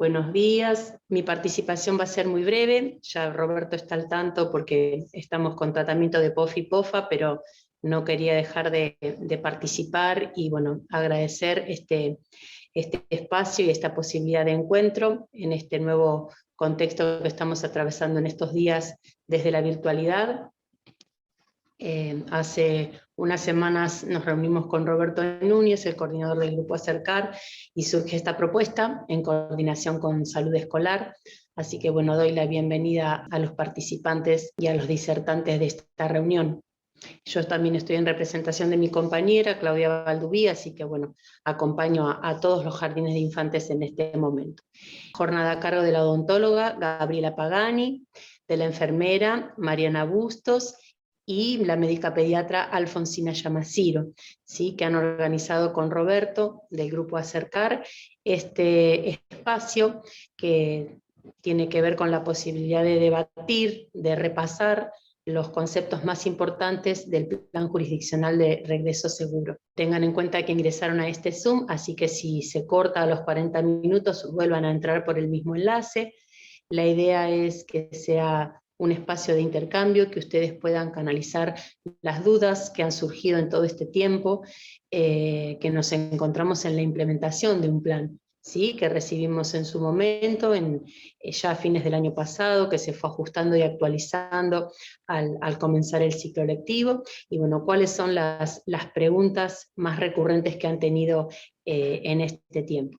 Buenos días. Mi participación va a ser muy breve. Ya Roberto está al tanto porque estamos con tratamiento de POF y POFA, pero no quería dejar de participar y bueno, agradecer este espacio y esta posibilidad de encuentro en este nuevo contexto que estamos atravesando en estos días desde la virtualidad. Hace unas semanas nos reunimos con Roberto Núñez, el coordinador del Grupo Acercar, y surge esta propuesta en coordinación con Salud Escolar. Así que bueno, doy la bienvenida a los participantes y a los disertantes de esta reunión. Yo también estoy en representación de mi compañera, Claudia Balduví, así que bueno, acompaño a todos los jardines de infantes en este momento. Jornada a cargo de la odontóloga Gabriela Pagani, de la enfermera Mariana Bustos, y la médica pediatra Alfonsina Yamaciro, ¿sí? Que han organizado con Roberto del Grupo Acercar este espacio que tiene que ver con la posibilidad de debatir, de repasar los conceptos más importantes del plan jurisdiccional de regreso seguro. Tengan en cuenta que ingresaron a este Zoom, así que si se corta a los 40 minutos, vuelvan a entrar por el mismo enlace. La idea es que sea un espacio de intercambio, que ustedes puedan canalizar las dudas que han surgido en todo este tiempo, que nos encontramos en la implementación de un plan, ¿sí? Que recibimos en su momento, ya a fines del año pasado, que se fue ajustando y actualizando al comenzar el ciclo lectivo, y bueno, cuáles son las preguntas más recurrentes que han tenido en este tiempo.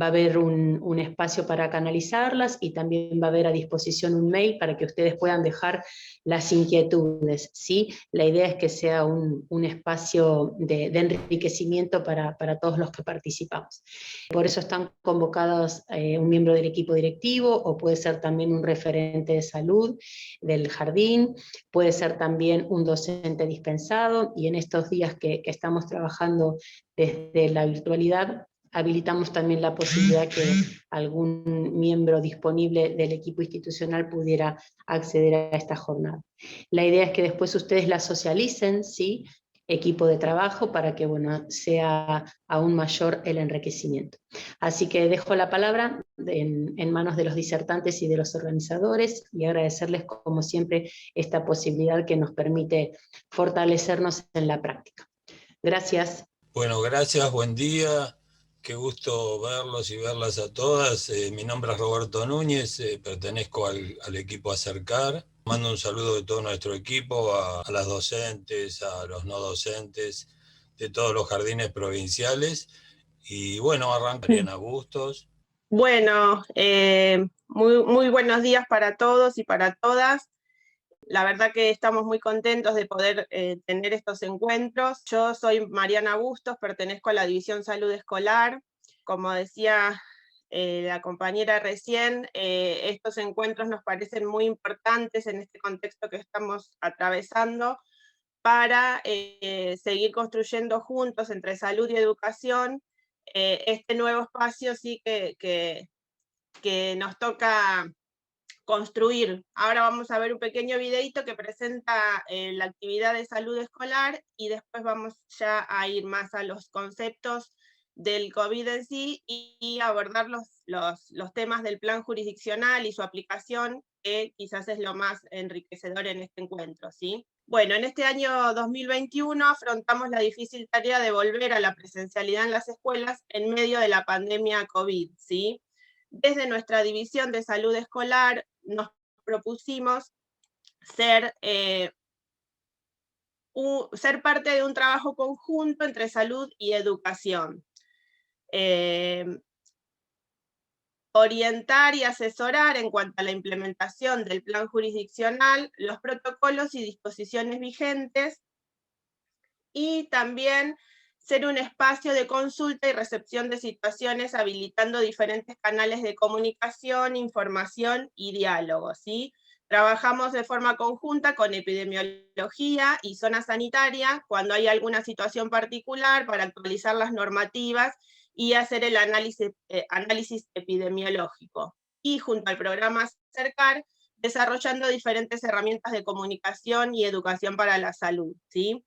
Va a haber un espacio para canalizarlas y también va a haber a disposición un mail para que ustedes puedan dejar las inquietudes, ¿sí? La idea es que sea un espacio de enriquecimiento para todos los que participamos. Por eso están convocados un miembro del equipo directivo, o puede ser también un referente de salud del jardín, puede ser también un docente dispensado, y en estos días que estamos trabajando desde la virtualidad, habilitamos también la posibilidad que algún miembro disponible del equipo institucional pudiera acceder a esta jornada. La idea es que después ustedes la socialicen, ¿sí? Equipo de trabajo, para que bueno, sea aún mayor el enriquecimiento. Así que dejo la palabra en manos de los disertantes y de los organizadores, y agradecerles como siempre esta posibilidad que nos permite fortalecernos en la práctica. Gracias. Bueno, gracias, buen día, qué gusto verlos y verlas a todas. Mi nombre es Roberto Núñez, pertenezco al equipo Acercar. Mando un saludo de todo nuestro equipo, a las docentes, a los no docentes, de todos los jardines provinciales. Y bueno, arranca Mariana Bustos. Bueno, muy buenos días para todos y para todas. La verdad que estamos muy contentos de poder tener estos encuentros. Yo soy Mariana Bustos, pertenezco a la División Salud Escolar. Como decía la compañera recién, estos encuentros nos parecen muy importantes en este contexto que estamos atravesando para seguir construyendo juntos entre salud y educación este nuevo espacio sí que nos toca construir. Ahora vamos a ver un pequeño videito que presenta la actividad de salud escolar, y después vamos ya a ir más a los conceptos del COVID en sí y abordar los temas del plan jurisdiccional y su aplicación, que quizás es lo más enriquecedor en este encuentro, ¿sí? Bueno, en este año 2021 afrontamos la difícil tarea de volver a la presencialidad en las escuelas en medio de la pandemia COVID, ¿sí? Desde nuestra División de Salud Escolar nos propusimos ser parte de un trabajo conjunto entre salud y educación. Orientar y asesorar en cuanto a la implementación del plan jurisdiccional, los protocolos y disposiciones vigentes, y también ser un espacio de consulta y recepción de situaciones, habilitando diferentes canales de comunicación, información y diálogo, ¿sí? Trabajamos de forma conjunta con epidemiología y zona sanitaria cuando hay alguna situación particular, para actualizar las normativas y hacer el análisis epidemiológico. Y junto al programa Acercar, desarrollando diferentes herramientas de comunicación y educación para la salud, ¿sí?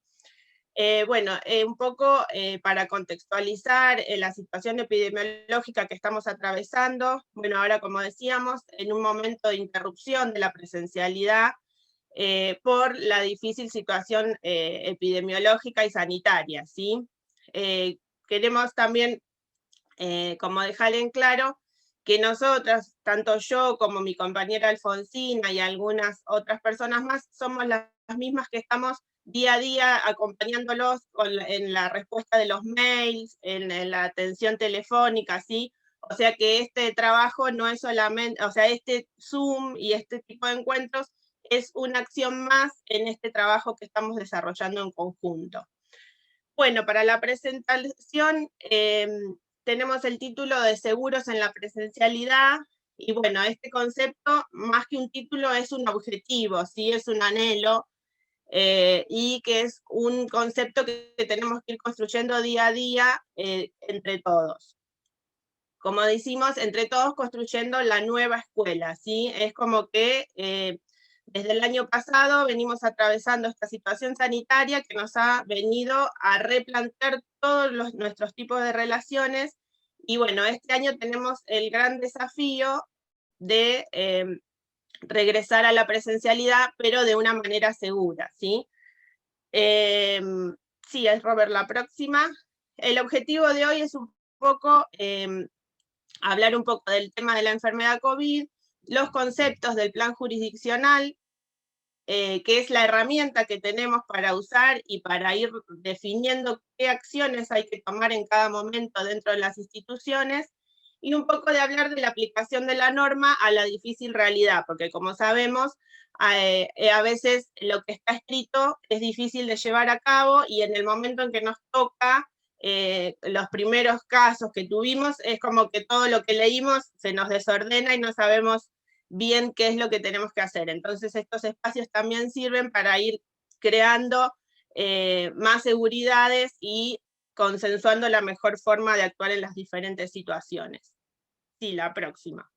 Un poco para contextualizar la situación epidemiológica que estamos atravesando, bueno, ahora como decíamos, en un momento de interrupción de la presencialidad por la difícil situación epidemiológica y sanitaria, ¿sí? Queremos también, como dejar en claro, que nosotras, tanto yo como mi compañera Alfonsina y algunas otras personas más, somos las mismas que estamos día a día acompañándolos en la respuesta de los mails, en la atención telefónica, ¿sí? O sea que este trabajo no es solamente, o sea, este Zoom y este tipo de encuentros es una acción más en este trabajo que estamos desarrollando en conjunto. Bueno, para la presentación tenemos el título de Seguros en la Presencialidad, y bueno, este concepto, más que un título, es un objetivo, ¿sí? Es un anhelo, y que es un concepto que tenemos que ir construyendo día a día entre todos. Como decimos, entre todos construyendo la nueva escuela, ¿sí? Es como que desde el año pasado venimos atravesando esta situación sanitaria que nos ha venido a replantear todos nuestros tipos de relaciones, y bueno, este año tenemos el gran desafío de regresar a la presencialidad, pero de una manera segura, ¿sí? Sí, es Robert la próxima. El objetivo de hoy es un poco hablar un poco del tema de la enfermedad COVID, los conceptos del plan jurisdiccional, que es la herramienta que tenemos para usar y para ir definiendo qué acciones hay que tomar en cada momento dentro de las instituciones, y un poco de hablar de la aplicación de la norma a la difícil realidad, porque como sabemos, a veces lo que está escrito es difícil de llevar a cabo, y en el momento en que nos toca los primeros casos que tuvimos, es como que todo lo que leímos se nos desordena y no sabemos bien qué es lo que tenemos que hacer. Entonces estos espacios también sirven para ir creando más seguridades y consensuando la mejor forma de actuar en las diferentes situaciones. Sí, la próxima.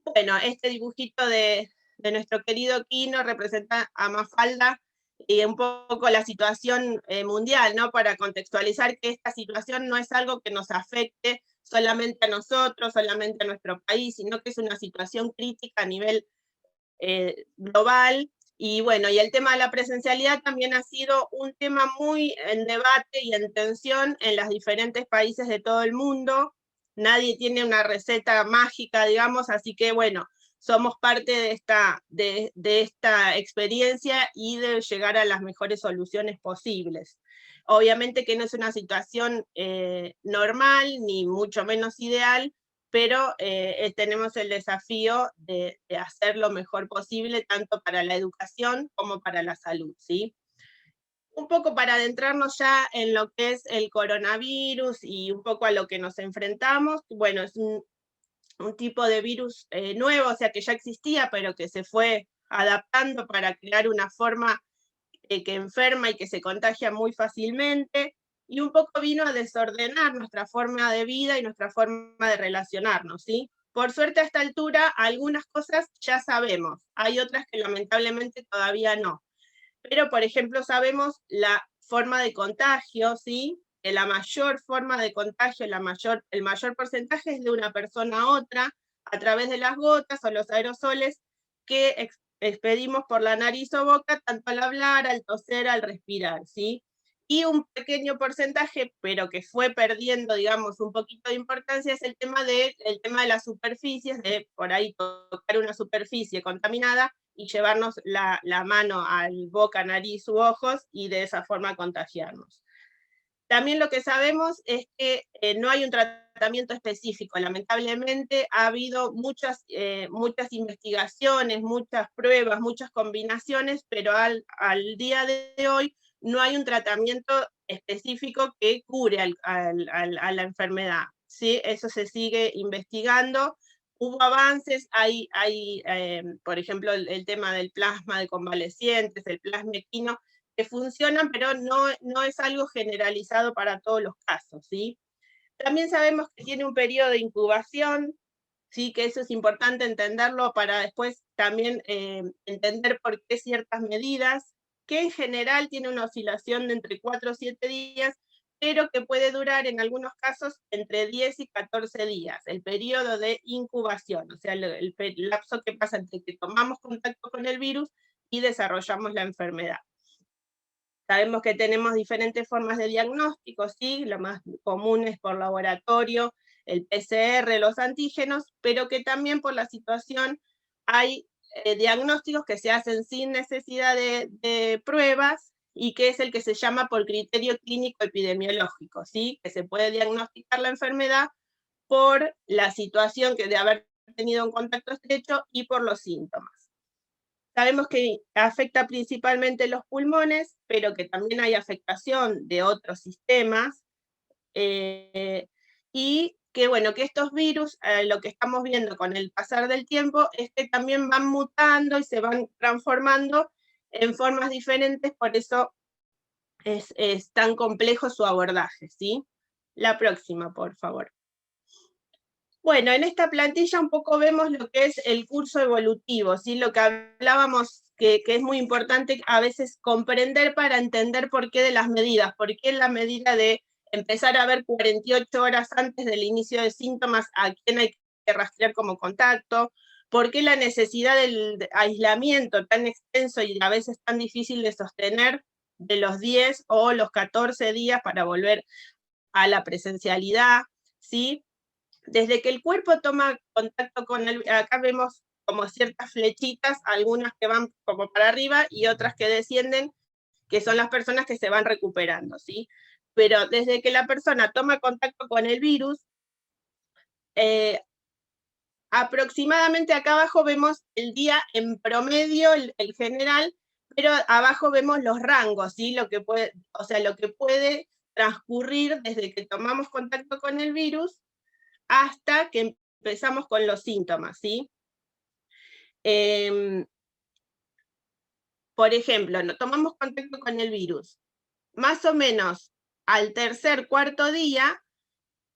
Bueno, este dibujito de nuestro querido Quino representa a Mafalda y un poco la situación mundial, ¿no? Para contextualizar que esta situación no es algo que nos afecte solamente a nosotros, solamente a nuestro país, sino que es una situación crítica a nivel global. Y bueno, y el tema de la presencialidad también ha sido un tema muy en debate y en tensión en los diferentes países de todo el mundo. Nadie tiene una receta mágica, digamos, así que bueno, somos parte de esta experiencia y de llegar a las mejores soluciones posibles. Obviamente que no es una situación normal, ni mucho menos ideal, pero tenemos el desafío de hacer lo mejor posible, tanto para la educación como para la salud, ¿sí? Un poco para adentrarnos ya en lo que es el coronavirus y un poco a lo que nos enfrentamos. Bueno, es un tipo de virus nuevo, o sea que ya existía, pero que se fue adaptando para crear una forma que enferma y que se contagia muy fácilmente, y un poco vino a desordenar nuestra forma de vida y nuestra forma de relacionarnos, ¿sí? Por suerte a esta altura algunas cosas ya sabemos, hay otras que lamentablemente todavía no. Pero, por ejemplo, sabemos la forma de contagio, ¿sí? Que la mayor forma de contagio, el mayor porcentaje es de una persona a otra, a través de las gotas o los aerosoles que expedimos por la nariz o boca, tanto al hablar, al toser, al respirar, ¿sí? Y un pequeño porcentaje, pero que fue perdiendo, digamos, un poquito de importancia, es el tema de las superficies, de por ahí tocar una superficie contaminada y llevarnos la mano al boca, nariz u ojos, y de esa forma contagiarnos. También lo que sabemos es que no hay un tratamiento específico. Lamentablemente ha habido muchas investigaciones, muchas pruebas, muchas combinaciones, pero al día de hoy no hay un tratamiento específico que cure a la enfermedad, ¿sí? Eso se sigue investigando. Hubo avances, hay por ejemplo, el tema del plasma de convalecientes, el plasma equino, que funcionan, pero no es algo generalizado para todos los casos, ¿sí? También sabemos que tiene un periodo de incubación, ¿sí? Que eso es importante entenderlo para después también entender por qué ciertas medidas. que en general tiene una oscilación de entre 4 o 7 días, pero que puede durar en algunos casos entre 10 y 14 días, el periodo de incubación, o sea, el lapso que pasa entre que tomamos contacto con el virus y desarrollamos la enfermedad. Sabemos que tenemos diferentes formas de diagnóstico, ¿sí? Lo más común es por laboratorio, el PCR, los antígenos, pero que también por la situación hay diagnósticos que se hacen sin necesidad de pruebas, y que es el que se llama por criterio clínico epidemiológico, ¿sí? Que se puede diagnosticar la enfermedad por la situación de haber tenido un contacto estrecho y por los síntomas. Sabemos que afecta principalmente los pulmones, pero que también hay afectación de otros sistemas, y que, bueno, que estos virus, lo que estamos viendo con el pasar del tiempo, es que también van mutando y se van transformando en formas diferentes, por eso es tan complejo su abordaje, ¿sí? La próxima, por favor. Bueno, en esta plantilla un poco vemos lo que es el curso evolutivo, ¿sí? Lo que hablábamos, que es muy importante a veces comprender para entender por qué de las medidas, por qué la medida de empezar a ver 48 horas antes del inicio de síntomas a quién hay que rastrear como contacto, por qué la necesidad del aislamiento tan extenso y a veces tan difícil de sostener de los 10 o los 14 días para volver a la presencialidad, ¿sí? Desde que el cuerpo toma contacto con el, acá vemos como ciertas flechitas, algunas que van como para arriba y otras que descienden, que son las personas que se van recuperando, ¿sí? Pero desde que la persona toma contacto con el virus, aproximadamente acá abajo vemos el día en promedio, el general, pero abajo vemos los rangos, ¿sí? Lo que puede, o sea, lo que puede transcurrir desde que tomamos contacto con el virus hasta que empezamos con los síntomas, ¿sí? Por ejemplo, no tomamos contacto con el virus. Más o menos al tercer, cuarto día,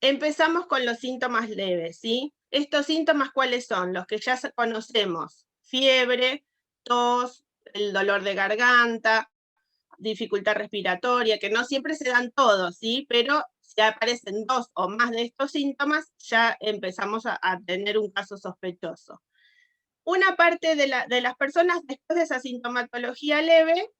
empezamos con los síntomas leves, ¿sí? Estos síntomas, ¿cuáles son? Los que ya conocemos: fiebre, tos, el dolor de garganta, dificultad respiratoria, que no siempre se dan todos, ¿sí? Pero si aparecen 2 o más de estos síntomas, ya empezamos a tener un caso sospechoso. Una parte de las personas, después de esa sintomatología leve,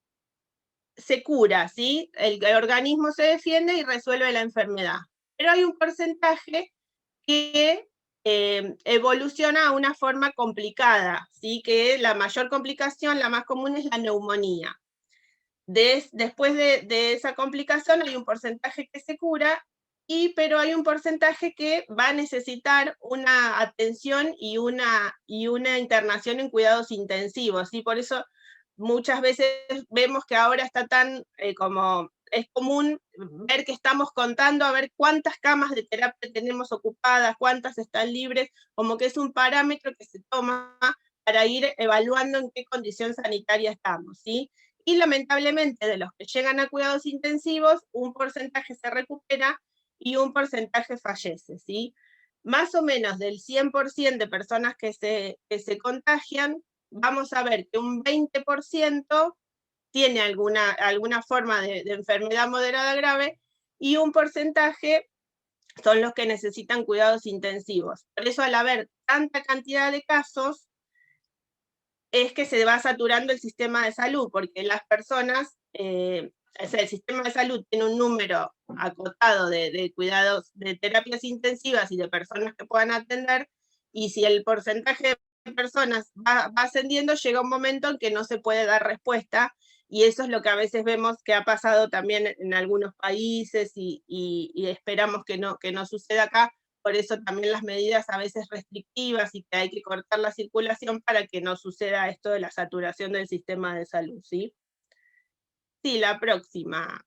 se cura, ¿sí? El organismo se defiende y resuelve la enfermedad. Pero hay un porcentaje que evoluciona a una forma complicada, ¿sí? Que la mayor complicación, la más común, es la neumonía. Después de esa complicación hay un porcentaje que se cura, pero hay un porcentaje que va a necesitar una atención y una internación en cuidados intensivos, ¿sí? Por eso muchas veces vemos que ahora está tan como es común ver que estamos contando a ver cuántas camas de terapia tenemos ocupadas, cuántas están libres, como que es un parámetro que se toma para ir evaluando en qué condición sanitaria estamos, ¿sí? Y lamentablemente de los que llegan a cuidados intensivos, un porcentaje se recupera y un porcentaje fallece, ¿sí? Más o menos del 100% de personas que se contagian, vamos a ver que un 20% tiene alguna forma de enfermedad moderada grave, y un porcentaje son los que necesitan cuidados intensivos. Por eso, al haber tanta cantidad de casos, es que se va saturando el sistema de salud, porque las personas, o sea, el sistema de salud tiene un número acotado de cuidados, de terapias intensivas y de personas que puedan atender, y si el porcentaje de personas va ascendiendo, llega un momento en que no se puede dar respuesta, y eso es lo que a veces vemos que ha pasado también en algunos países, y esperamos que no suceda acá. Por eso también las medidas a veces restrictivas y que hay que cortar la circulación para que no suceda esto de la saturación del sistema de salud, ¿sí? Sí, la próxima.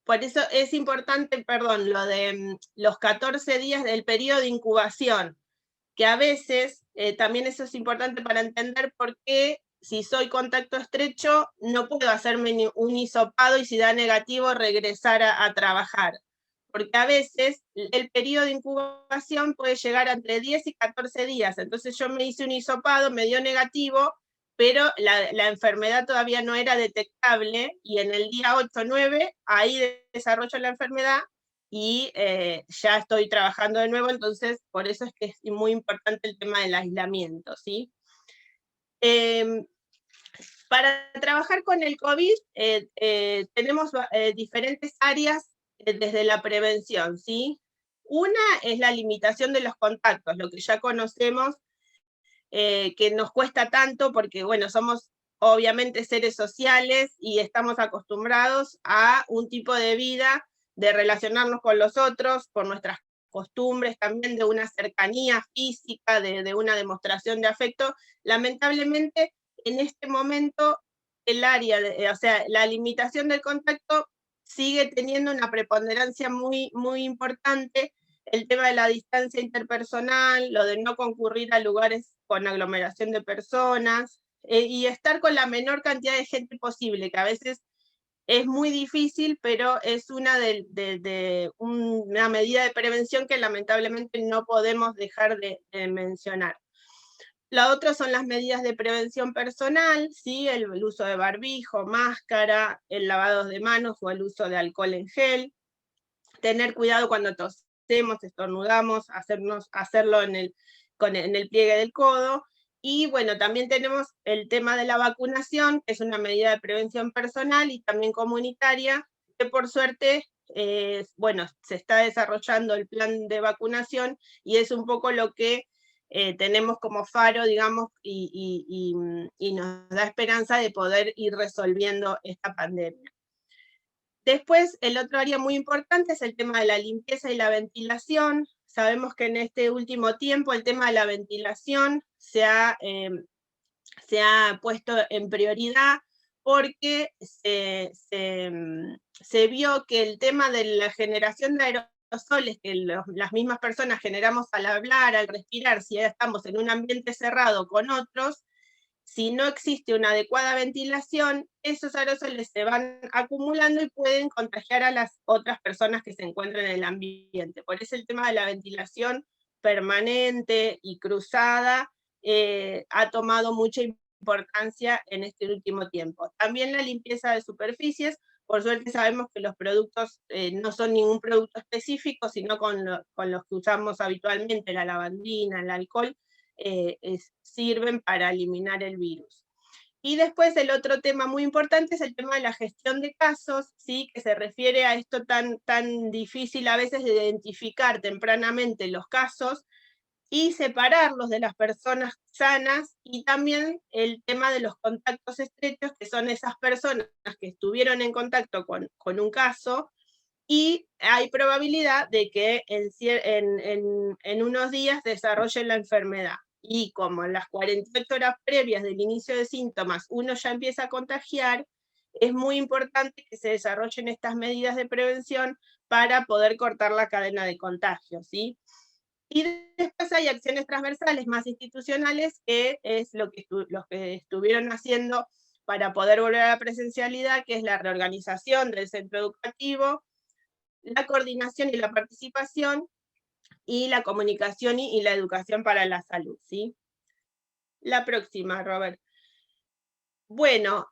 Por eso es importante, perdón, lo de los 14 días del periodo de incubación, que a veces también eso es importante para entender por qué, si soy contacto estrecho, no puedo hacerme un hisopado y si da negativo regresar a trabajar. Porque a veces el periodo de incubación puede llegar a entre 10 y 14 días. Entonces yo me hice un hisopado, me dio negativo, pero la enfermedad todavía no era detectable, y en el día 8 o 9, ahí desarrollo la enfermedad, y ya estoy trabajando de nuevo, entonces por eso es que es muy importante el tema del aislamiento, ¿sí? Para trabajar con el COVID tenemos diferentes áreas desde la prevención, ¿sí? Una es la limitación de los contactos, lo que ya conocemos, que nos cuesta tanto porque, bueno, somos obviamente seres sociales y estamos acostumbrados a un tipo de vida, de relacionarnos con los otros, por nuestras costumbres también, de una cercanía física, de una demostración de afecto. Lamentablemente, en este momento, el área, o sea, la limitación del contacto sigue teniendo una preponderancia muy, muy importante. El tema de la distancia interpersonal, lo de no concurrir a lugares con aglomeración de personas, y estar con la menor cantidad de gente posible, que a veces es muy difícil, pero es una medida de prevención que lamentablemente no podemos dejar de mencionar. La otra son las medidas de prevención personal, ¿sí? El uso de barbijo, máscara, el lavado de manos o el uso de alcohol en gel, tener cuidado cuando tosemos, estornudamos, hacerlo en el pliegue del codo. Y bueno, también tenemos el tema de la vacunación, que es una medida de prevención personal y también comunitaria, que por suerte, bueno, se está desarrollando el plan de vacunación, y es un poco lo que tenemos como faro, digamos, y nos da esperanza de poder ir resolviendo esta pandemia. Después, el otro área muy importante es el tema de la limpieza y la ventilación. Sabemos que en este último tiempo el tema de la ventilación se ha puesto en prioridad porque se vio que el tema de la generación de aerosoles que las mismas personas generamos al hablar, al respirar, si ya estamos en un ambiente cerrado con otros, si no existe una adecuada ventilación, esos aerosoles se van acumulando y pueden contagiar a las otras personas que se encuentran en el ambiente. Por eso el tema de la ventilación permanente y cruzada ha tomado mucha importancia en este último tiempo. También la limpieza de superficies. Por suerte sabemos que los productos no son ningún producto específico, sino con los que usamos habitualmente, la lavandina, el alcohol, sirven para eliminar el virus. Y después el otro tema muy importante es el tema de la gestión de casos, ¿sí? Que se refiere a esto tan difícil a veces de identificar tempranamente los casos y separarlos de las personas sanas, y también el tema de los contactos estrechos, que son esas personas que estuvieron en contacto con un caso, y hay probabilidad de que en unos días desarrollen la enfermedad. Y como en las 48 horas previas del inicio de síntomas uno ya empieza a contagiar, es muy importante que se desarrollen estas medidas de prevención para poder cortar la cadena de contagio, ¿sí? Y después hay acciones transversales más institucionales, que es los que estuvieron haciendo para poder volver a la presencialidad, que es la reorganización del centro educativo, la coordinación y la participación, y la comunicación y la educación para la salud, ¿sí? La próxima, Robert. Bueno,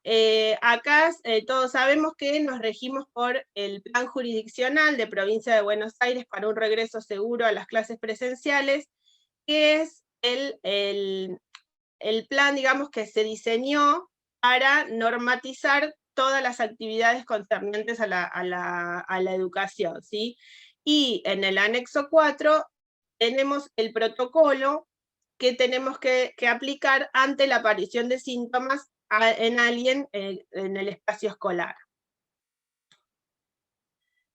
acá todos sabemos que nos regimos por el Plan Jurisdiccional de Provincia de Buenos Aires para un regreso seguro a las clases presenciales, que es el plan, digamos, que se diseñó para normatizar todas las actividades concernientes a la educación, ¿sí? Y en el anexo 4 tenemos el protocolo que tenemos que aplicar ante la aparición de síntomas en alguien en el espacio escolar.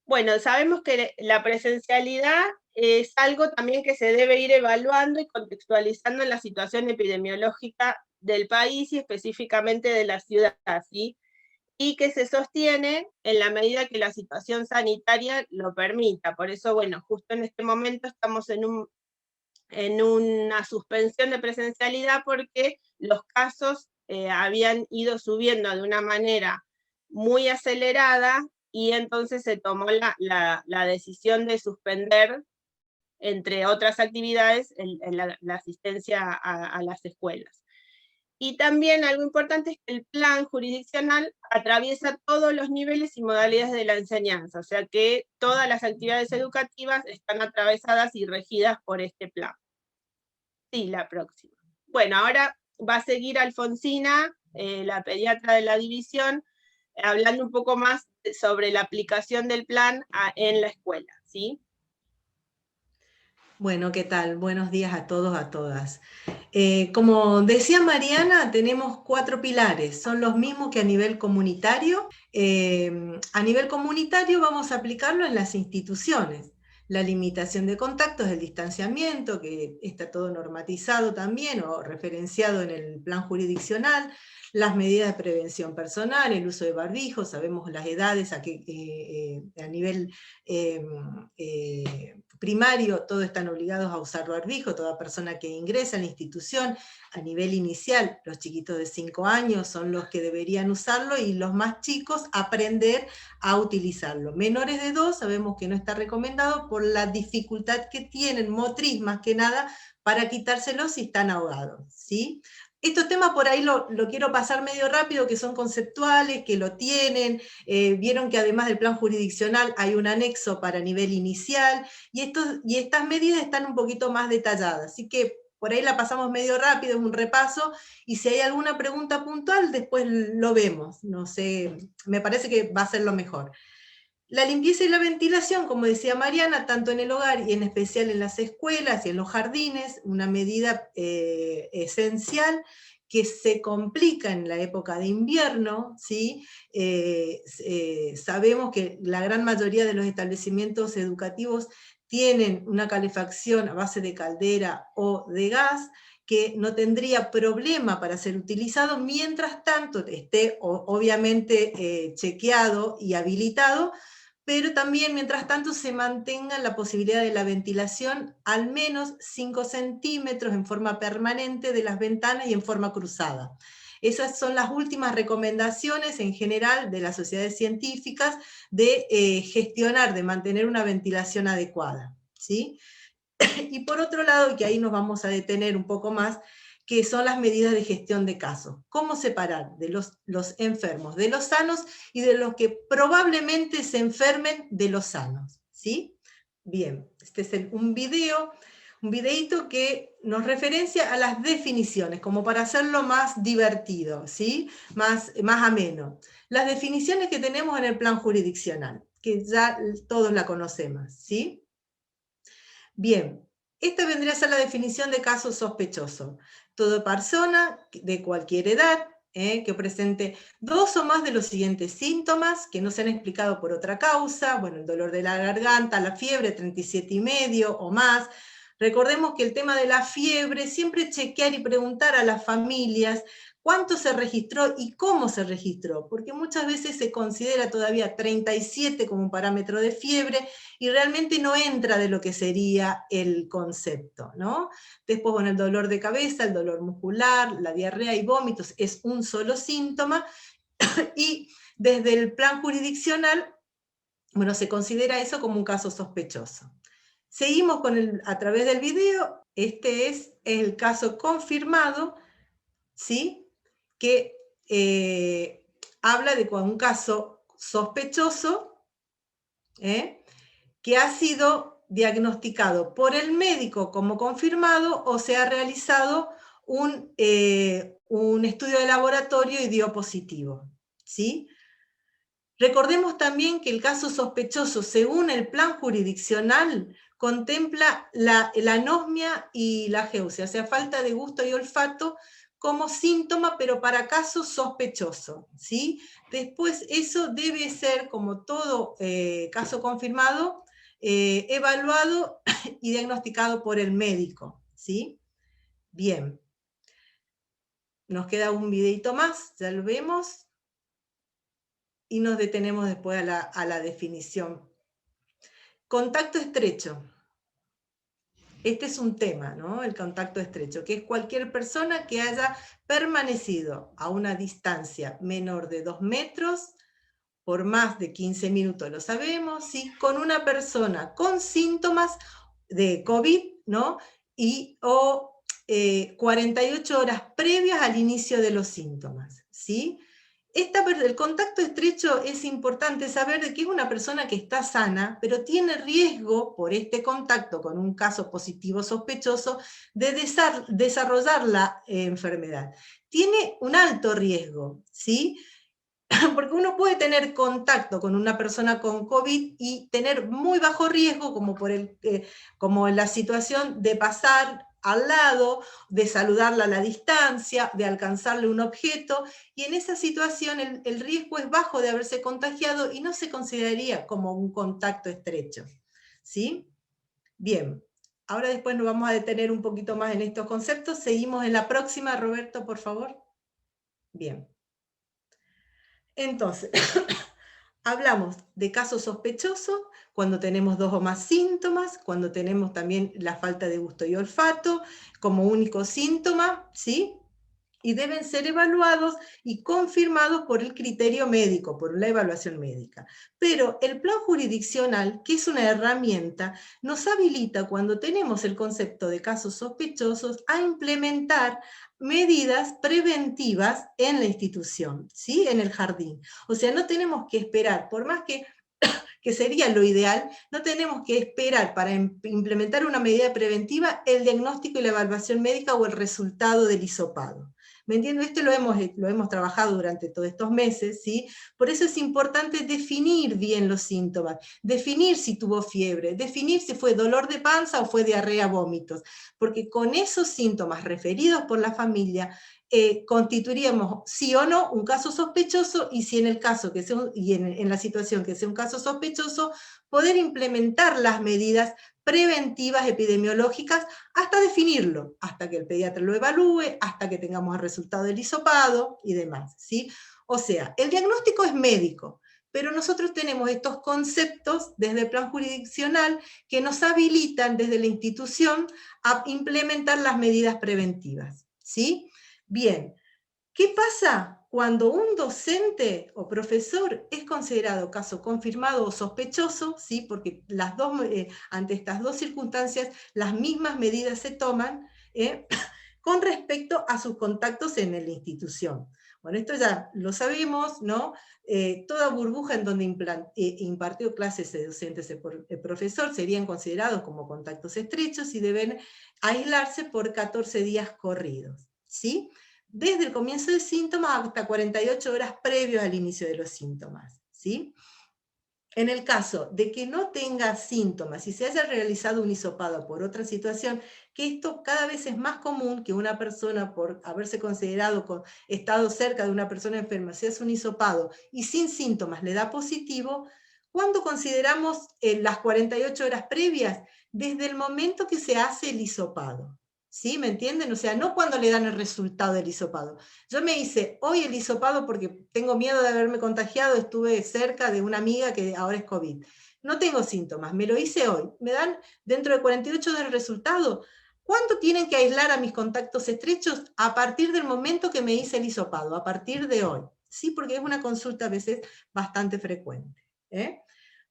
Bueno, sabemos que la presencialidad es algo también que se debe ir evaluando y contextualizando en la situación epidemiológica del país y específicamente de la ciudad, ¿sí? Y que se sostiene en la medida que la situación sanitaria lo permita. Por eso, bueno, justo en este momento estamos en una suspensión de presencialidad porque los casos habían ido subiendo de una manera muy acelerada, y entonces se tomó la decisión de suspender, entre otras actividades, la asistencia a las escuelas. Y también algo importante es que el plan jurisdiccional atraviesa todos los niveles y modalidades de la enseñanza, o sea que todas las actividades educativas están atravesadas y regidas por este plan. Sí, la próxima. Bueno, ahora va a seguir Alfonsina, la pediatra de la división, hablando un poco más sobre la aplicación del plan en la escuela, ¿sí? Bueno, ¿qué tal? Buenos días a todos, a todas. Como decía Mariana, tenemos 4 pilares, son los mismos que a nivel comunitario. A nivel comunitario vamos a aplicarlo en las instituciones. La limitación de contactos, el distanciamiento, que está todo normatizado también o referenciado en el plan jurisdiccional, las medidas de prevención personal, el uso de barbijo, sabemos las edades a nivel primario, todos están obligados a usar barbijo, toda persona que ingresa a la institución. A nivel inicial, los chiquitos de 5 años son los que deberían usarlo, y los más chicos aprender a utilizarlo. Menores de 2 sabemos que no está recomendado por la dificultad que tienen, motriz más que nada, para quitárselo si están ahogados, ¿sí? Estos temas por ahí lo quiero pasar medio rápido, que son conceptuales, que lo tienen. Vieron que además del plan jurisdiccional hay un anexo para nivel inicial, y estas medidas están un poquito más detalladas, así que por ahí la pasamos medio rápido, es un repaso, y si hay alguna pregunta puntual, después lo vemos. No sé, me parece que va a ser lo mejor. La limpieza y la ventilación, como decía Mariana, tanto en el hogar y en especial en las escuelas y en los jardines, una medida esencial que se complica en la época de invierno, ¿sí? Sabemos que la gran mayoría de los establecimientos educativos tienen una calefacción a base de caldera o de gas, que no tendría problema para ser utilizado, mientras tanto esté obviamente chequeado y habilitado, pero también mientras tanto se mantenga la posibilidad de la ventilación al menos 5 centímetros en forma permanente de las ventanas y en forma cruzada. Esas son las últimas recomendaciones en general de las sociedades científicas de gestionar, de mantener una ventilación adecuada, ¿sí? Y por otro lado, y que ahí nos vamos a detener un poco más, que son las medidas de gestión de casos. ¿Cómo separar de los enfermos de los sanos y de los que probablemente se enfermen de los sanos? ¿Sí? Bien, este es un videíto que nos referencia a las definiciones, como para hacerlo más divertido, ¿sí? Más ameno. Las definiciones que tenemos en el plan jurisdiccional, que ya todos la conocemos, ¿sí? Bien, esta vendría a ser la definición de caso sospechoso. Toda persona de cualquier edad que presente 2 o más de los siguientes síntomas que no se han explicado por otra causa, bueno, el dolor de la garganta, la fiebre 37,5 o más. Recordemos que el tema de la fiebre, siempre chequear y preguntar a las familias cuánto se registró y cómo se registró, porque muchas veces se considera todavía 37 como un parámetro de fiebre, y realmente no entra de lo que sería el concepto, ¿no? Después, bueno, el dolor de cabeza, el dolor muscular, la diarrea y vómitos es un solo síntoma, y desde el plan jurisdiccional, bueno, se considera eso como un caso sospechoso. Seguimos a través del video. Este es el caso confirmado, ¿sí? Que habla de un caso sospechoso, que ha sido diagnosticado por el médico como confirmado, o se ha realizado un estudio de laboratorio y dio positivo, ¿sí? Recordemos también que el caso sospechoso, según el plan jurisdiccional, contempla la anosmia y la ageusia, o sea, falta de gusto y olfato como síntoma, pero para caso sospechoso, ¿sí? Después eso debe ser, como todo caso confirmado, evaluado y diagnosticado por el médico, ¿sí? Bien. Nos queda un videito más, ya lo vemos, y nos detenemos después a la definición. Contacto estrecho. Este es un tema, ¿no? El contacto estrecho, que es cualquier persona que haya permanecido a una distancia menor de 2 metros por más de 15 minutos, lo sabemos, ¿sí? Con una persona con síntomas de COVID, ¿no? O 48 horas previas al inicio de los síntomas, ¿sí? El contacto estrecho es importante saber de que es una persona que está sana, pero tiene riesgo por este contacto con un caso positivo sospechoso de desarrollar la enfermedad. Tiene un alto riesgo, ¿sí? Porque uno puede tener contacto con una persona con COVID y tener muy bajo riesgo, como en la situación de pasar al lado, de saludarla a la distancia, de alcanzarle un objeto, y en esa situación el riesgo es bajo de haberse contagiado y no se consideraría como un contacto estrecho, ¿sí? Bien, ahora después nos vamos a detener un poquito más en estos conceptos. Seguimos en la próxima, Roberto, por favor. Bien. Entonces, hablamos de caso sospechoso, cuando tenemos 2 o más síntomas, cuando tenemos también la falta de gusto y olfato como único síntoma, ¿sí? Y deben ser evaluados y confirmados por el criterio médico, por la evaluación médica. Pero el plan jurisdiccional, que es una herramienta, nos habilita, cuando tenemos el concepto de casos sospechosos, a implementar medidas preventivas en la institución, ¿sí? En el jardín. O sea, no tenemos que esperar, por más que sería lo ideal, no tenemos que esperar para implementar una medida preventiva el diagnóstico y la evaluación médica o el resultado del hisopado. ¿Me entiendo? Esto lo hemos trabajado durante todos estos meses, ¿sí? Por eso es importante definir bien los síntomas, definir si tuvo fiebre, definir si fue dolor de panza o fue diarrea, vómitos, porque con esos síntomas referidos por la familia, constituiríamos sí o no un caso sospechoso, y si en el caso que sea en la situación que sea un caso sospechoso, poder implementar las medidas preventivas epidemiológicas hasta definirlo, hasta que el pediatra lo evalúe, hasta que tengamos el resultado del hisopado y demás, ¿sí? O sea, el diagnóstico es médico, pero nosotros tenemos estos conceptos desde el plan jurisdiccional que nos habilitan desde la institución a implementar las medidas preventivas, ¿sí? Bien, ¿qué pasa cuando un docente o profesor es considerado caso confirmado o sospechoso? ¿Sí? Porque ante estas dos circunstancias las mismas medidas se toman con respecto a sus contactos en la institución. Bueno, esto ya lo sabemos, ¿no? Toda burbuja en donde impartió clases de docentes el profesor serían considerados como contactos estrechos y deben aislarse por 14 días corridos, ¿sí? Desde el comienzo del síntoma hasta 48 horas previos al inicio de los síntomas, ¿sí? En el caso de que no tenga síntomas y se haya realizado un hisopado por otra situación, que esto cada vez es más común, que una persona, por haberse estado cerca de una persona enferma, se hace un hisopado y sin síntomas le da positivo, ¿cuándo consideramos las 48 horas previas? Desde el momento que se hace el hisopado. ¿Sí? ¿Me entienden? O sea, no cuando le dan el resultado del hisopado. Yo me hice hoy el hisopado porque tengo miedo de haberme contagiado, estuve cerca de una amiga que ahora es COVID. No tengo síntomas, me lo hice hoy. Me dan dentro de 48 horas el resultado. ¿Cuánto tienen que aislar a mis contactos estrechos? A partir del momento que me hice el hisopado, a partir de hoy. Sí, porque es una consulta a veces bastante frecuente.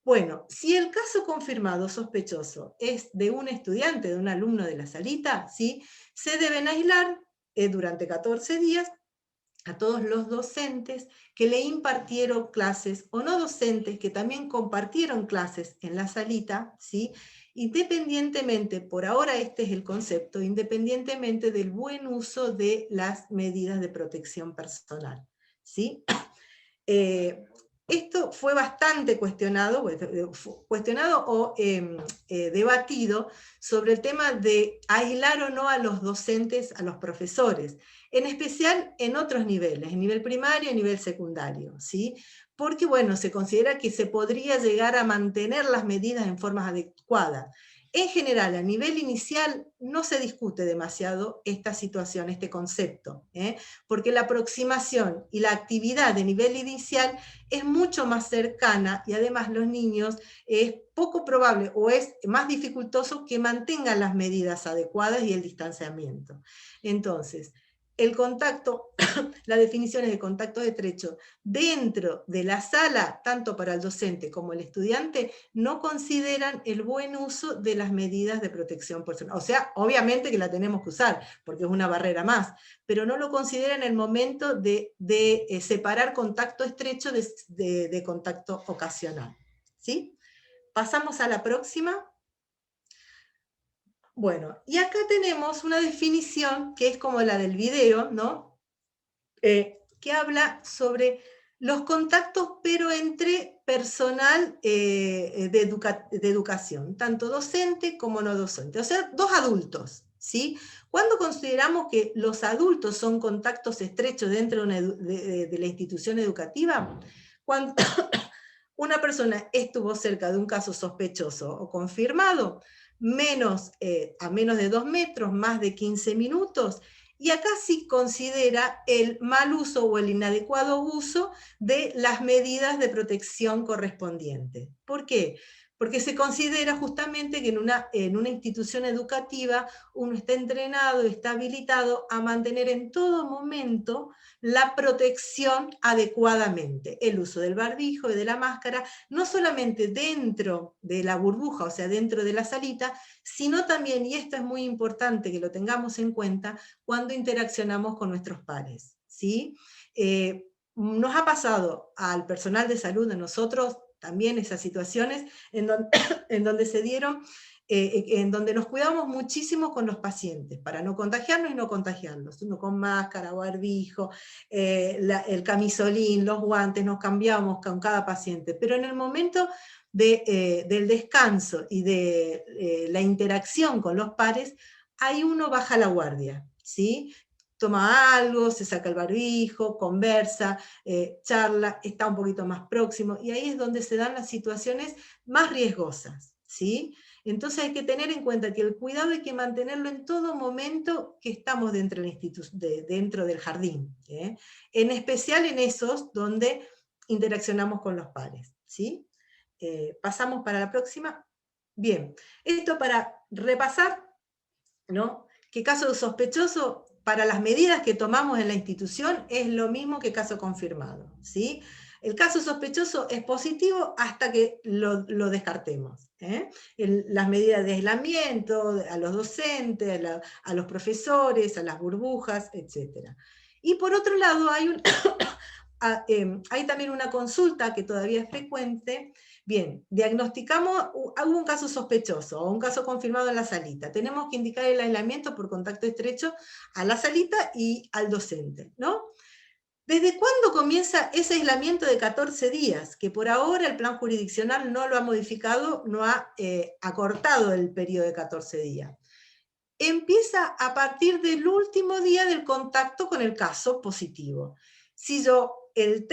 Bueno, si el caso confirmado sospechoso es de un estudiante, de un alumno de la salita, ¿sí? Se deben aislar durante 14 días a todos los docentes que le impartieron clases o no docentes que también compartieron clases en la salita, ¿sí? Independientemente, por ahora este es el concepto, independientemente del buen uso de las medidas de protección personal, ¿sí? Esto fue bastante cuestionado o debatido sobre el tema de aislar o no a los docentes, a los profesores, en especial en otros niveles, en nivel primario y nivel secundario, ¿sí? Porque, bueno, se considera que se podría llegar a mantener las medidas en formas adecuadas. En general, a nivel inicial, no se discute demasiado esta situación, este concepto, porque la aproximación y la actividad de nivel inicial es mucho más cercana y además los niños es poco probable o es más dificultoso que mantengan las medidas adecuadas y el distanciamiento. Entonces, el contacto, las definiciones de contactos estrechos dentro de la sala, tanto para el docente como el estudiante, no consideran el buen uso de las medidas de protección personal. O sea, obviamente que la tenemos que usar, porque es una barrera más, pero no lo consideran en el momento de separar contacto estrecho de contacto ocasional. ¿Sí? Pasamos a la próxima. Bueno, y acá tenemos una definición que es como la del video, ¿no? Que habla sobre los contactos, pero entre personal de educación, tanto docente como no docente, o sea, dos adultos, ¿sí? Cuando consideramos que los adultos son contactos estrechos dentro de la institución educativa, cuando una persona estuvo cerca de un caso sospechoso o confirmado, a menos de 2 metros, más de 15 minutos, y acá sí considera el mal uso o el inadecuado uso de las medidas de protección correspondientes. ¿Por qué? Porque se considera justamente que en una institución educativa uno está entrenado, está habilitado a mantener en todo momento la protección adecuadamente, el uso del barbijo y de la máscara, no solamente dentro de la burbuja, o sea, dentro de la salita, sino también, y esto es muy importante que lo tengamos en cuenta, cuando interaccionamos con nuestros pares, ¿sí? Nos ha pasado al personal de salud de nosotros también esas situaciones en donde se dieron, en donde nos cuidamos muchísimo con los pacientes, para no contagiarnos y no contagiarlos, uno con máscara, barbijo, el camisolín, los guantes, nos cambiamos con cada paciente, pero en el momento del descanso y de la interacción con los pares, ahí uno baja la guardia, ¿sí? Toma algo, se saca el barbijo, conversa, charla, está un poquito más próximo, y ahí es donde se dan las situaciones más riesgosas, ¿sí? Entonces hay que tener en cuenta que el cuidado hay que mantenerlo en todo momento que estamos dentro del jardín, ¿eh? En especial en esos donde interaccionamos con los pares, ¿sí? Pasamos para la próxima. Bien, esto para repasar, ¿no? Que caso sospechoso, para las medidas que tomamos en la institución, es lo mismo que caso confirmado, ¿sí? El caso sospechoso es positivo hasta que lo descartemos, ¿eh? Las medidas de aislamiento, a los docentes, a los profesores, a las burbujas, etc. Y por otro lado, hay también una consulta que todavía es frecuente. Bien, diagnosticamos, hubo un caso sospechoso o un caso confirmado en la salita. Tenemos que indicar el aislamiento por contacto estrecho a la salita y al docente, ¿no? ¿Desde cuándo comienza ese aislamiento de 14 días? Que por ahora el plan jurisdiccional no lo ha modificado, no ha acortado el periodo de 14 días. Empieza a partir del último día del contacto con el caso positivo. Si yo el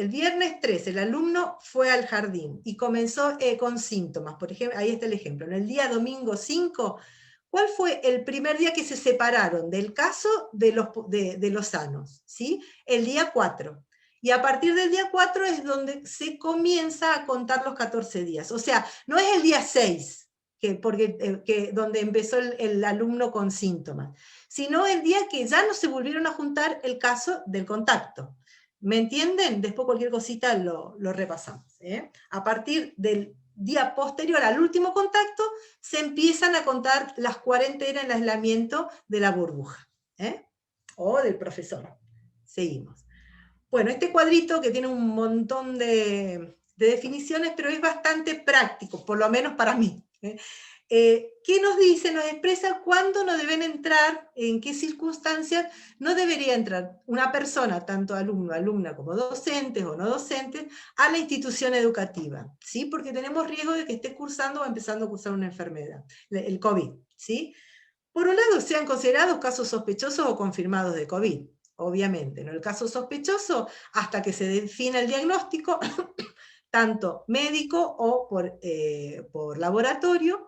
viernes 3, el alumno fue al jardín y comenzó con síntomas, por ejemplo, ahí está el ejemplo, en el día domingo 5, ¿cuál fue el primer día que se separaron del caso de los sanos? ¿Sí? El día 4. Y a partir del día 4 es donde se comienza a contar los 14 días. O sea, no es el día 6, donde empezó el alumno con síntomas, sino el día que ya no se volvieron a juntar el caso del contacto. ¿Me entienden? Después cualquier cosita lo repasamos, ¿eh? A partir del día posterior al último contacto, se empiezan a contar las cuarentenas en el aislamiento de la burbuja, ¿eh? O del profesor. Seguimos. Bueno, este cuadrito que tiene un montón de definiciones, pero es bastante práctico, por lo menos para mí, ¿eh? ¿Qué nos dice? Nos expresa cuándo no deben entrar, en qué circunstancias no debería entrar una persona, tanto alumno, alumna como docentes o no docentes, a la institución educativa, ¿sí? Porque tenemos riesgo de que esté cursando o empezando a cursar una enfermedad, el COVID, ¿sí? Por un lado, sean considerados casos sospechosos o confirmados de COVID, obviamente, ¿no? El caso sospechoso, hasta que se defina el diagnóstico, tanto médico o por laboratorio,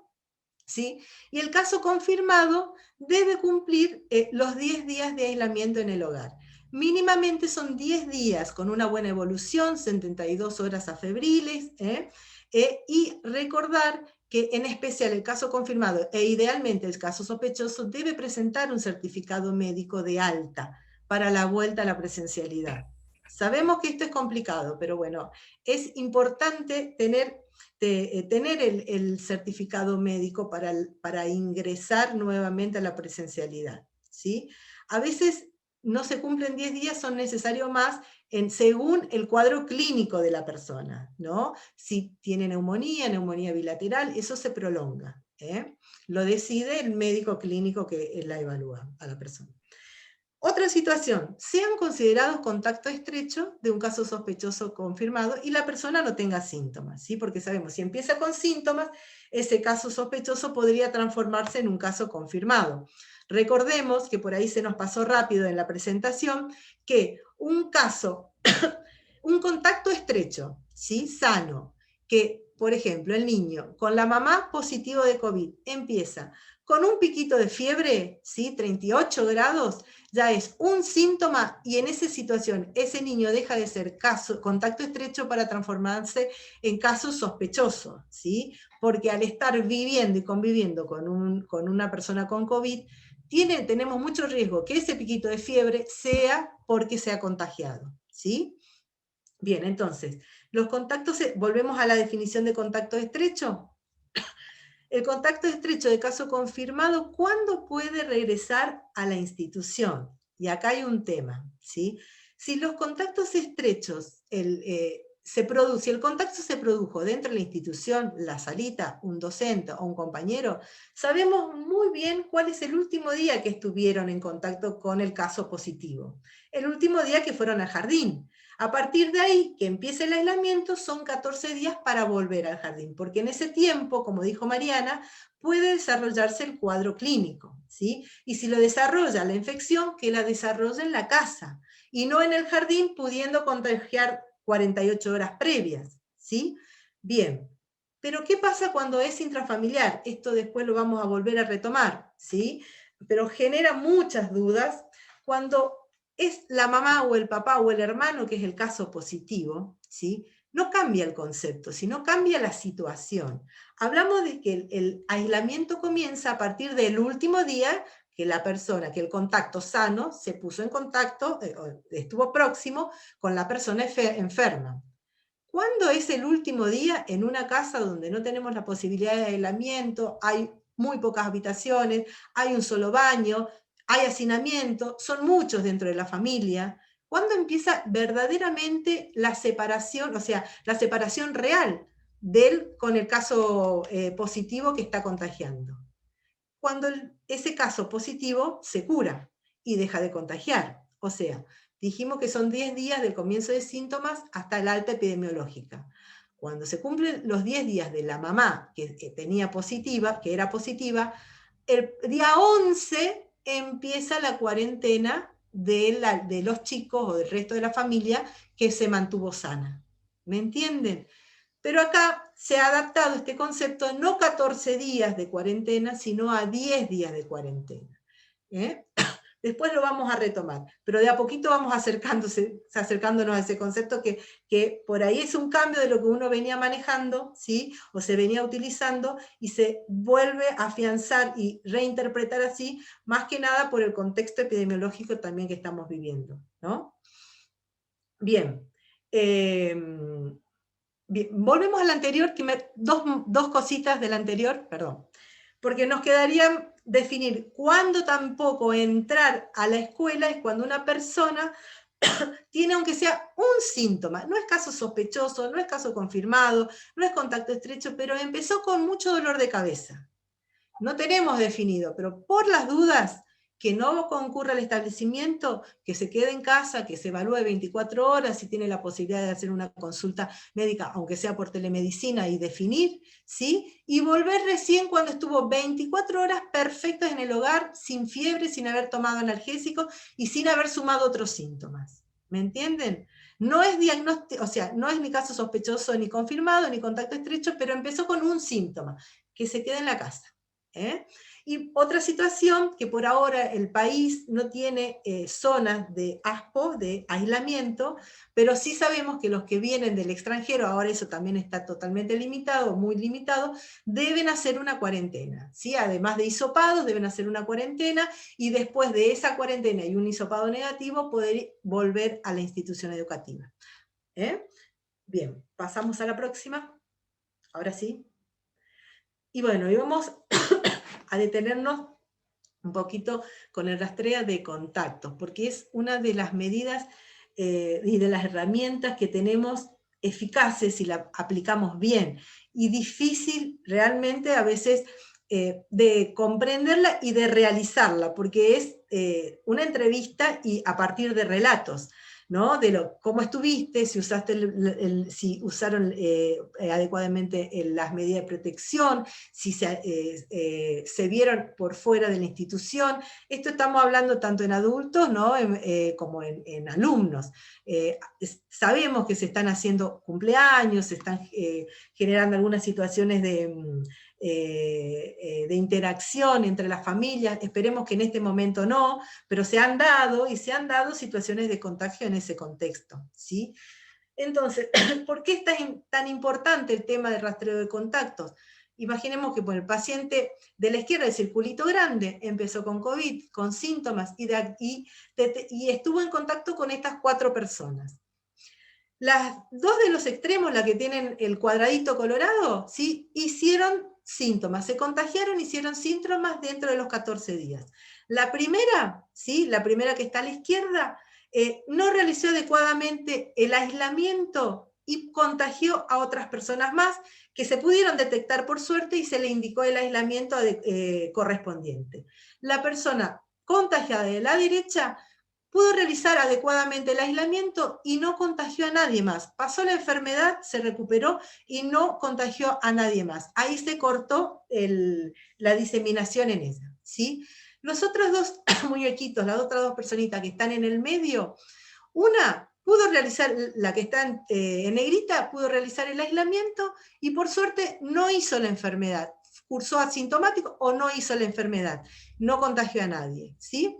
¿sí? Y el caso confirmado debe cumplir los 10 días de aislamiento en el hogar. Mínimamente son 10 días con una buena evolución, 72 horas afebriles, y recordar que en especial el caso confirmado e idealmente el caso sospechoso debe presentar un certificado médico de alta para la vuelta a la presencialidad. Sabemos que esto es complicado, pero bueno, es importante tener el certificado médico para ingresar nuevamente a la presencialidad, ¿sí? A veces no se cumplen 10 días, son necesarios más según el cuadro clínico de la persona, ¿no? Si tiene neumonía bilateral, eso se prolonga, ¿eh? Lo decide el médico clínico que la evalúa a la persona. Otra situación, sean considerados contacto estrecho de un caso sospechoso confirmado y la persona no tenga síntomas, ¿sí? Porque sabemos, si empieza con síntomas, ese caso sospechoso podría transformarse en un caso confirmado. Recordemos que por ahí se nos pasó rápido en la presentación que un caso, un contacto estrecho, ¿sí? Sano, que por ejemplo el niño con la mamá positivo de COVID empieza con un piquito de fiebre, ¿sí? 38 grados, ya es un síntoma y en esa situación ese niño deja de ser contacto estrecho para transformarse en caso sospechoso, ¿sí? Porque al estar viviendo y conviviendo con una persona con COVID, tenemos mucho riesgo que ese piquito de fiebre sea porque se ha contagiado, ¿sí? Bien, entonces, los contactos, volvemos a la definición de contacto estrecho. El contacto estrecho de caso confirmado, ¿cuándo puede regresar a la institución? Y acá hay un tema, ¿sí? Si los contactos estrechos, si el contacto se produjo dentro de la institución, la salita, un docente o un compañero, sabemos muy bien cuál es el último día que estuvieron en contacto con el caso positivo. El último día que fueron al jardín. A partir de ahí, que empiece el aislamiento, son 14 días para volver al jardín, porque en ese tiempo, como dijo Mariana, puede desarrollarse el cuadro clínico, ¿sí? Y si lo desarrolla la infección, que la desarrolle en la casa, y no en el jardín pudiendo contagiar 48 horas previas, ¿sí? Bien, pero ¿qué pasa cuando es intrafamiliar? Esto después lo vamos a volver a retomar, ¿sí? Pero genera muchas dudas cuando es la mamá o el papá o el hermano, que es el caso positivo, ¿sí? No cambia el concepto, sino cambia la situación. Hablamos de que el aislamiento comienza a partir del último día que la persona, que el contacto sano se puso en contacto, estuvo próximo con la persona enferma. ¿Cuándo es el último día en una casa donde no tenemos la posibilidad de aislamiento, hay muy pocas habitaciones, hay un solo baño, hay hacinamiento, son muchos dentro de la familia? ¿Cuándo empieza verdaderamente la separación, o sea, la separación real con el caso positivo que está contagiando? Cuando ese caso positivo se cura y deja de contagiar. O sea, dijimos que son 10 días del comienzo de síntomas hasta el alta epidemiológica. Cuando se cumplen los 10 días de la mamá que era positiva, el día 11 empieza la cuarentena de los chicos o del resto de la familia que se mantuvo sana. ¿Me entienden? Pero acá se ha adaptado este concepto no 14 días de cuarentena, sino a 10 días de cuarentena. Después lo vamos a retomar, pero de a poquito vamos acercándonos a ese concepto que por ahí es un cambio de lo que uno venía manejando, ¿sí? O se venía utilizando, y se vuelve a afianzar y reinterpretar así, más que nada por el contexto epidemiológico también que estamos viviendo, ¿no? Bien. Bien, volvemos al anterior, dos cositas del anterior, perdón, porque nos quedaría definir cuándo tampoco entrar a la escuela es cuando una persona tiene, aunque sea un síntoma, no es caso sospechoso, no es caso confirmado, no es contacto estrecho, pero empezó con mucho dolor de cabeza. No tenemos definido, pero por las dudas, que no concurra al establecimiento, que se quede en casa, que se evalúe 24 horas, si tiene la posibilidad de hacer una consulta médica, aunque sea por telemedicina, y definir, ¿sí? Y volver recién cuando estuvo 24 horas perfectas en el hogar, sin fiebre, sin haber tomado analgésicos y sin haber sumado otros síntomas. ¿Me entienden? No es diagnóstico, o sea, no es ni caso sospechoso, ni confirmado, ni contacto estrecho, pero empezó con un síntoma, que se quede en la casa. Y otra situación, que por ahora el país no tiene zonas de ASPO, de aislamiento, pero sí sabemos que los que vienen del extranjero, ahora eso también está totalmente limitado, muy limitado, deben hacer una cuarentena, ¿sí? Además de hisopados, deben hacer una cuarentena, y después de esa cuarentena y un hisopado negativo, poder volver a la institución educativa. Bien, pasamos a la próxima, ahora sí. Y bueno, y vamos a detenernos un poquito con el rastreo de contactos, porque es una de las medidas y de las herramientas que tenemos eficaces si la aplicamos bien, y difícil realmente a veces de comprenderla y de realizarla, porque es una entrevista y a partir de relatos, ¿no? De cómo estuviste, si usaste si usaron adecuadamente las medidas de protección, si se vieron por fuera de la institución. Esto estamos hablando tanto en adultos, ¿no? Como en alumnos. Sabemos que se están haciendo cumpleaños, se están generando algunas situaciones de interacción entre las familias. Esperemos que en este momento no, pero se han dado situaciones de contagio en ese contexto, ¿sí? Entonces, ¿por qué es tan importante el tema del rastreo de contactos? Imaginemos que el paciente de la izquierda, el circulito grande, empezó con COVID, con síntomas, y estuvo en contacto con estas 4 personas. Las 2 de los extremos, la que tienen el cuadradito colorado, ¿sí? Hicieron síntomas, se contagiaron, hicieron síntomas dentro de los 14 días. La primera, ¿sí? La primera que está a la izquierda, no realizó adecuadamente el aislamiento y contagió a otras personas más que se pudieron detectar por suerte y se le indicó el aislamiento correspondiente. La persona contagiada de la derecha pudo realizar adecuadamente el aislamiento y no contagió a nadie más. Pasó la enfermedad, se recuperó y no contagió a nadie más. Ahí se cortó la diseminación en ella, ¿sí? Los otros 2 muñequitos, las otras 2 personitas que están en el medio, una pudo realizar, la que está en negrita, pudo realizar el aislamiento y por suerte no hizo la enfermedad. Cursó asintomático o no hizo la enfermedad. No contagió a nadie, ¿sí?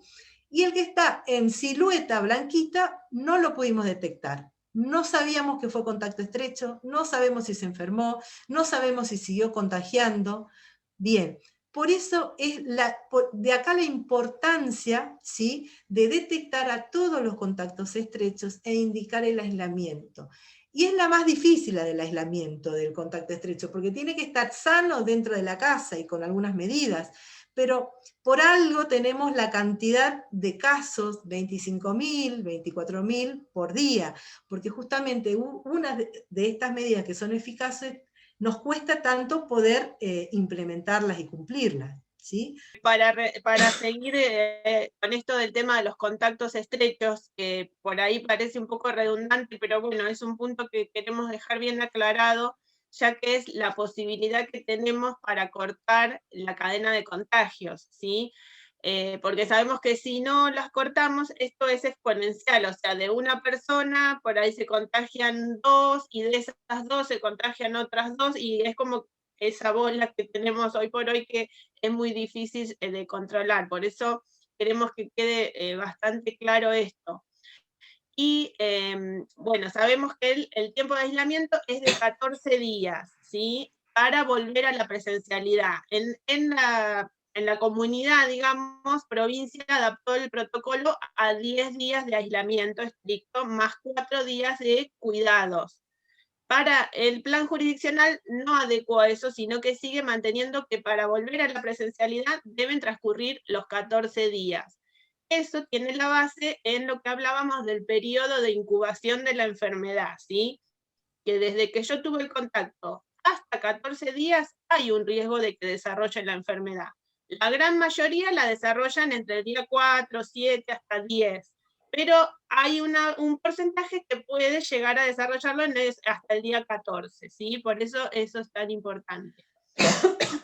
Y el que está en silueta blanquita no lo pudimos detectar. No sabíamos que fue contacto estrecho, no sabemos si se enfermó, no sabemos si siguió contagiando. Bien, por eso es de acá la importancia, ¿sí?, de detectar a todos los contactos estrechos e indicar el aislamiento. Y es la más difícil, la del aislamiento, del contacto estrecho, porque tiene que estar sano dentro de la casa y con algunas medidas. Pero por algo tenemos la cantidad de casos, 25.000, 24.000 por día, porque justamente una de estas medidas que son eficaces nos cuesta tanto poder implementarlas y cumplirlas, ¿sí? Para seguir con esto del tema de los contactos estrechos, que por ahí parece un poco redundante, pero bueno, es un punto que queremos dejar bien aclarado, ya que es la posibilidad que tenemos para cortar la cadena de contagios, ¿sí? Porque sabemos que si no las cortamos, esto es exponencial, o sea, de una persona, por ahí se contagian 2, y de esas 2 se contagian otras 2, y es como esa bola que tenemos hoy por hoy que es muy difícil de controlar. Por eso queremos que quede bastante claro esto. Y bueno, sabemos que el tiempo de aislamiento es de 14 días, ¿sí? Para volver a la presencialidad. En la comunidad, digamos, provincia adaptó el protocolo a 10 días de aislamiento estricto, más 4 días de cuidados. Para el plan jurisdiccional no adecuó a eso, sino que sigue manteniendo que para volver a la presencialidad deben transcurrir los 14 días. Eso tiene la base en lo que hablábamos del periodo de incubación de la enfermedad, ¿sí? Que desde que yo tuve el contacto hasta 14 días hay un riesgo de que desarrolle la enfermedad. La gran mayoría la desarrollan entre el día 4, 7, hasta 10. Pero hay un porcentaje que puede llegar a desarrollarlo hasta el día 14, ¿sí? Por eso es tan importante.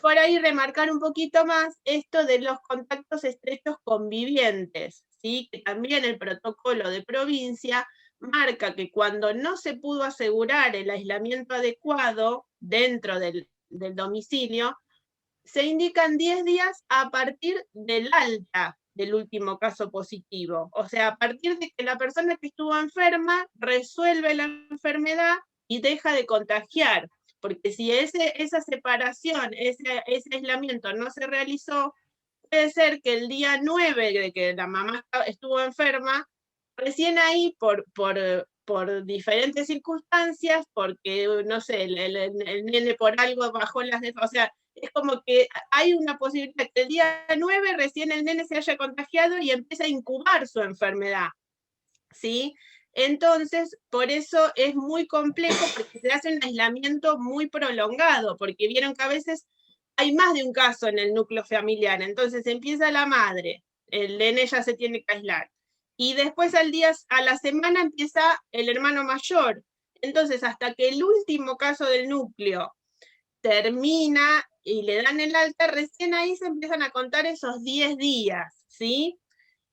Por ahí remarcar un poquito más esto de los contactos estrechos convivientes, ¿sí? Que también el protocolo de provincia marca que cuando no se pudo asegurar el aislamiento adecuado dentro del domicilio, se indican 10 días a partir del alta del último caso positivo. O sea, a partir de que la persona que estuvo enferma resuelve la enfermedad y deja de contagiar. Porque si esa separación, ese aislamiento no se realizó, puede ser que el día 9 de que la mamá estuvo enferma, recién ahí por diferentes circunstancias, porque, no sé, el nene por algo bajó las defensas, o sea, es como que hay una posibilidad que el día 9 recién el nene se haya contagiado y empieza a incubar su enfermedad, ¿sí? Entonces, por eso es muy complejo, porque se hace un aislamiento muy prolongado, porque vieron que a veces hay más de un caso en el núcleo familiar, entonces empieza la madre, el nene ya se tiene que aislar, y después a la semana empieza el hermano mayor, entonces hasta que el último caso del núcleo termina y le dan el alta, recién ahí se empiezan a contar esos 10 días, ¿sí?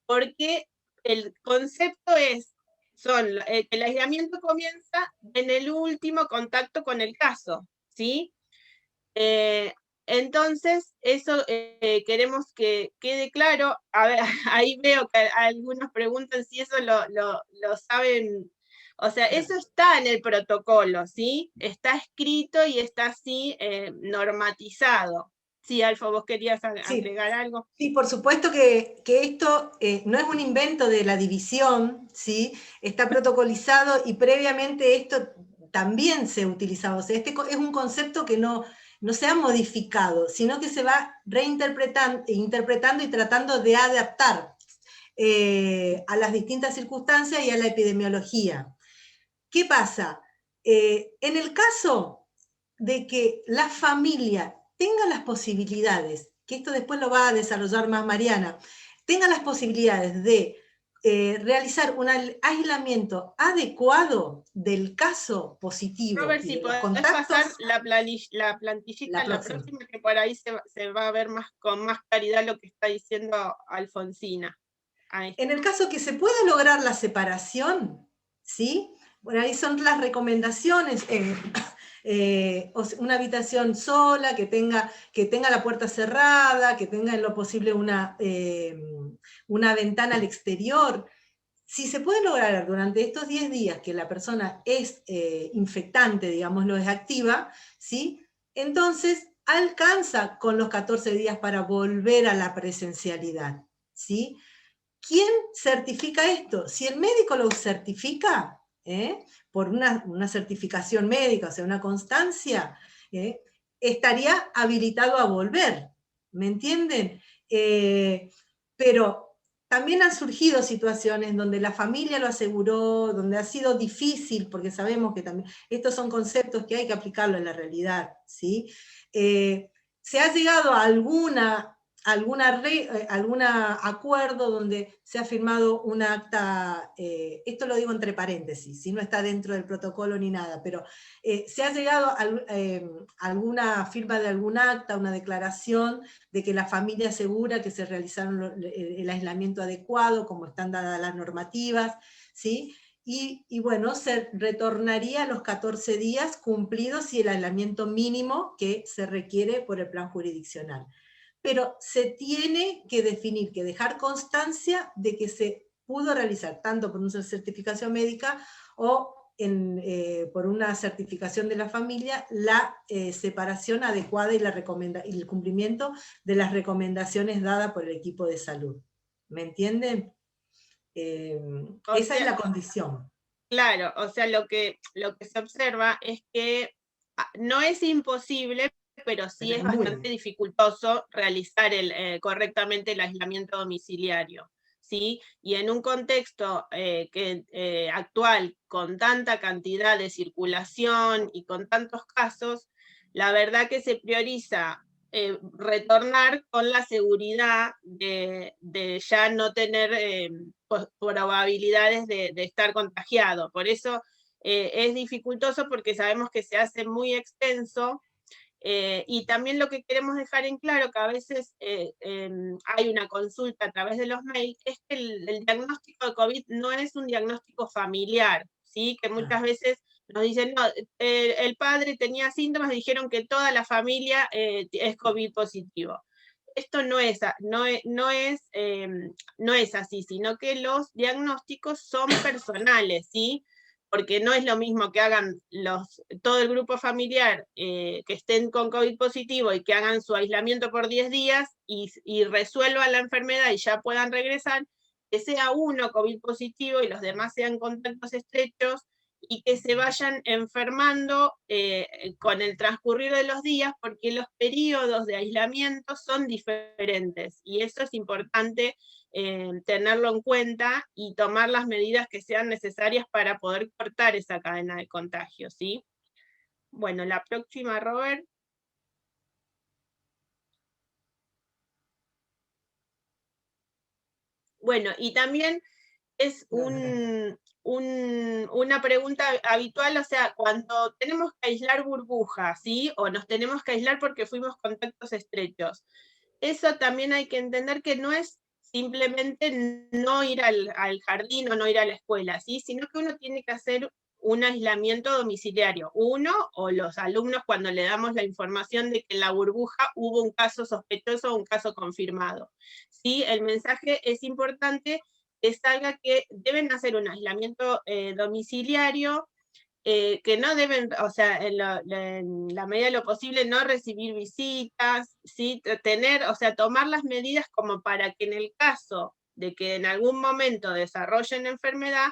Porque el concepto es, que el aislamiento comienza en el último contacto con el caso, ¿sí? Entonces, eso queremos que quede claro. A ver, ahí veo que algunos preguntan si eso lo saben. O sea, eso está en el protocolo, ¿sí? Está escrito y está así normatizado. Sí, Alfa, ¿vos querías agregar algo? Sí, por supuesto que esto no es un invento de la división, ¿sí? Está protocolizado y previamente esto también se utilizaba. O sea, este es un concepto que no se ha modificado, sino que se va interpretando y tratando de adaptar a las distintas circunstancias y a la epidemiología. ¿Qué pasa? En el caso de que la familia tenga las posibilidades, que esto después lo va a desarrollar más Mariana, tenga las posibilidades de realizar un aislamiento adecuado del caso positivo. A ver y si de los podés contactos, pasar la plantillita, la próxima, que por ahí se va a ver con más claridad lo que está diciendo Alfonsina. Ahí. En el caso que se pueda lograr la separación, ¿sí? Bueno, ahí son las recomendaciones. Una habitación sola, que tenga la puerta cerrada, que tenga en lo posible una ventana al exterior. Si se puede lograr durante estos 10 días que la persona es infectante, digámoslo, es activa, ¿sí? Entonces alcanza con los 14 días para volver a la presencialidad, ¿sí? ¿Quién certifica esto? Si el médico lo certifica, por una certificación médica, o sea, una constancia, estaría habilitado a volver, ¿me entienden? Pero también han surgido situaciones donde la familia lo aseguró, donde ha sido difícil, porque sabemos que también estos son conceptos que hay que aplicarlo en la realidad, ¿sí? Se ha llegado a algún acuerdo donde se ha firmado un acta, esto lo digo entre paréntesis, si no está dentro del protocolo ni nada, pero se ha llegado a alguna firma de algún acta, una declaración de que la familia asegura que se realizaron el aislamiento adecuado, como están dadas las normativas, ¿sí? Y bueno, se retornaría a los 14 días cumplidos y el aislamiento mínimo que se requiere por el plan jurisdiccional. Pero se tiene que definir, que dejar constancia de que se pudo realizar tanto por una certificación médica o por una certificación de la familia, la separación adecuada y el cumplimiento de las recomendaciones dadas por el equipo de salud. ¿Me entienden? Esa es la condición. Claro, o sea, lo que se observa es que no es imposible, pero sí es bastante dificultoso realizar correctamente el aislamiento domiciliario, ¿sí? Y en un contexto actual, con tanta cantidad de circulación y con tantos casos, la verdad que se prioriza retornar con la seguridad de ya no tener probabilidades de estar contagiado. Por eso es dificultoso, porque sabemos que se hace muy extenso. Y también lo que queremos dejar en claro, que a veces hay una consulta a través de los mails, es que el diagnóstico de COVID no es un diagnóstico familiar, ¿sí? Que muchas veces Nos dicen, no, el padre tenía síntomas y dijeron que toda la familia es COVID positivo. Esto no es así, sino que los diagnósticos son personales, ¿sí? Porque no es lo mismo que hagan todo el grupo familiar que estén con COVID positivo y que hagan su aislamiento por 10 días y resuelvan la enfermedad y ya puedan regresar, que sea uno COVID positivo y los demás sean contactos estrechos, y que se vayan enfermando con el transcurrir de los días, porque los periodos de aislamiento son diferentes, y eso es importante tenerlo en cuenta y tomar las medidas que sean necesarias para poder cortar esa cadena de contagio, ¿sí? Bueno, la próxima, Robert. Bueno, y también es una pregunta habitual, o sea, cuando tenemos que aislar burbujas, ¿sí? O nos tenemos que aislar porque fuimos contactos estrechos. Eso también hay que entender que no es simplemente no ir al jardín o no ir a la escuela, ¿sí? Sino que uno tiene que hacer un aislamiento domiciliario. Uno o los alumnos cuando le damos la información de que en la burbuja hubo un caso sospechoso o un caso confirmado. ¿Sí? El mensaje es importante que salga que deben hacer un aislamiento domiciliario, que no deben, o sea, en la medida de lo posible, no recibir visitas, ¿sí? Tomar las medidas como para que en el caso de que en algún momento desarrollen enfermedad,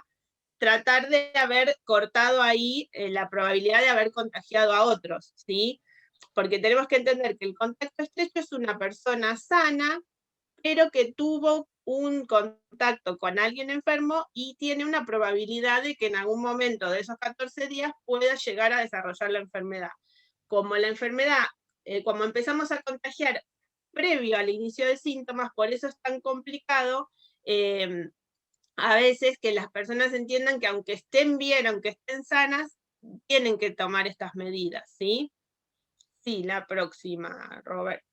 tratar de haber cortado ahí la probabilidad de haber contagiado a otros, ¿sí? Porque tenemos que entender que el contacto estrecho es una persona sana, pero que tuvo un contacto con alguien enfermo y tiene una probabilidad de que en algún momento de esos 14 días pueda llegar a desarrollar la enfermedad. Como la enfermedad, como empezamos a contagiar previo al inicio de síntomas, por eso es tan complicado a veces que las personas entiendan que aunque estén bien, aunque estén sanas, tienen que tomar estas medidas, ¿sí? Sí, la próxima, Robert.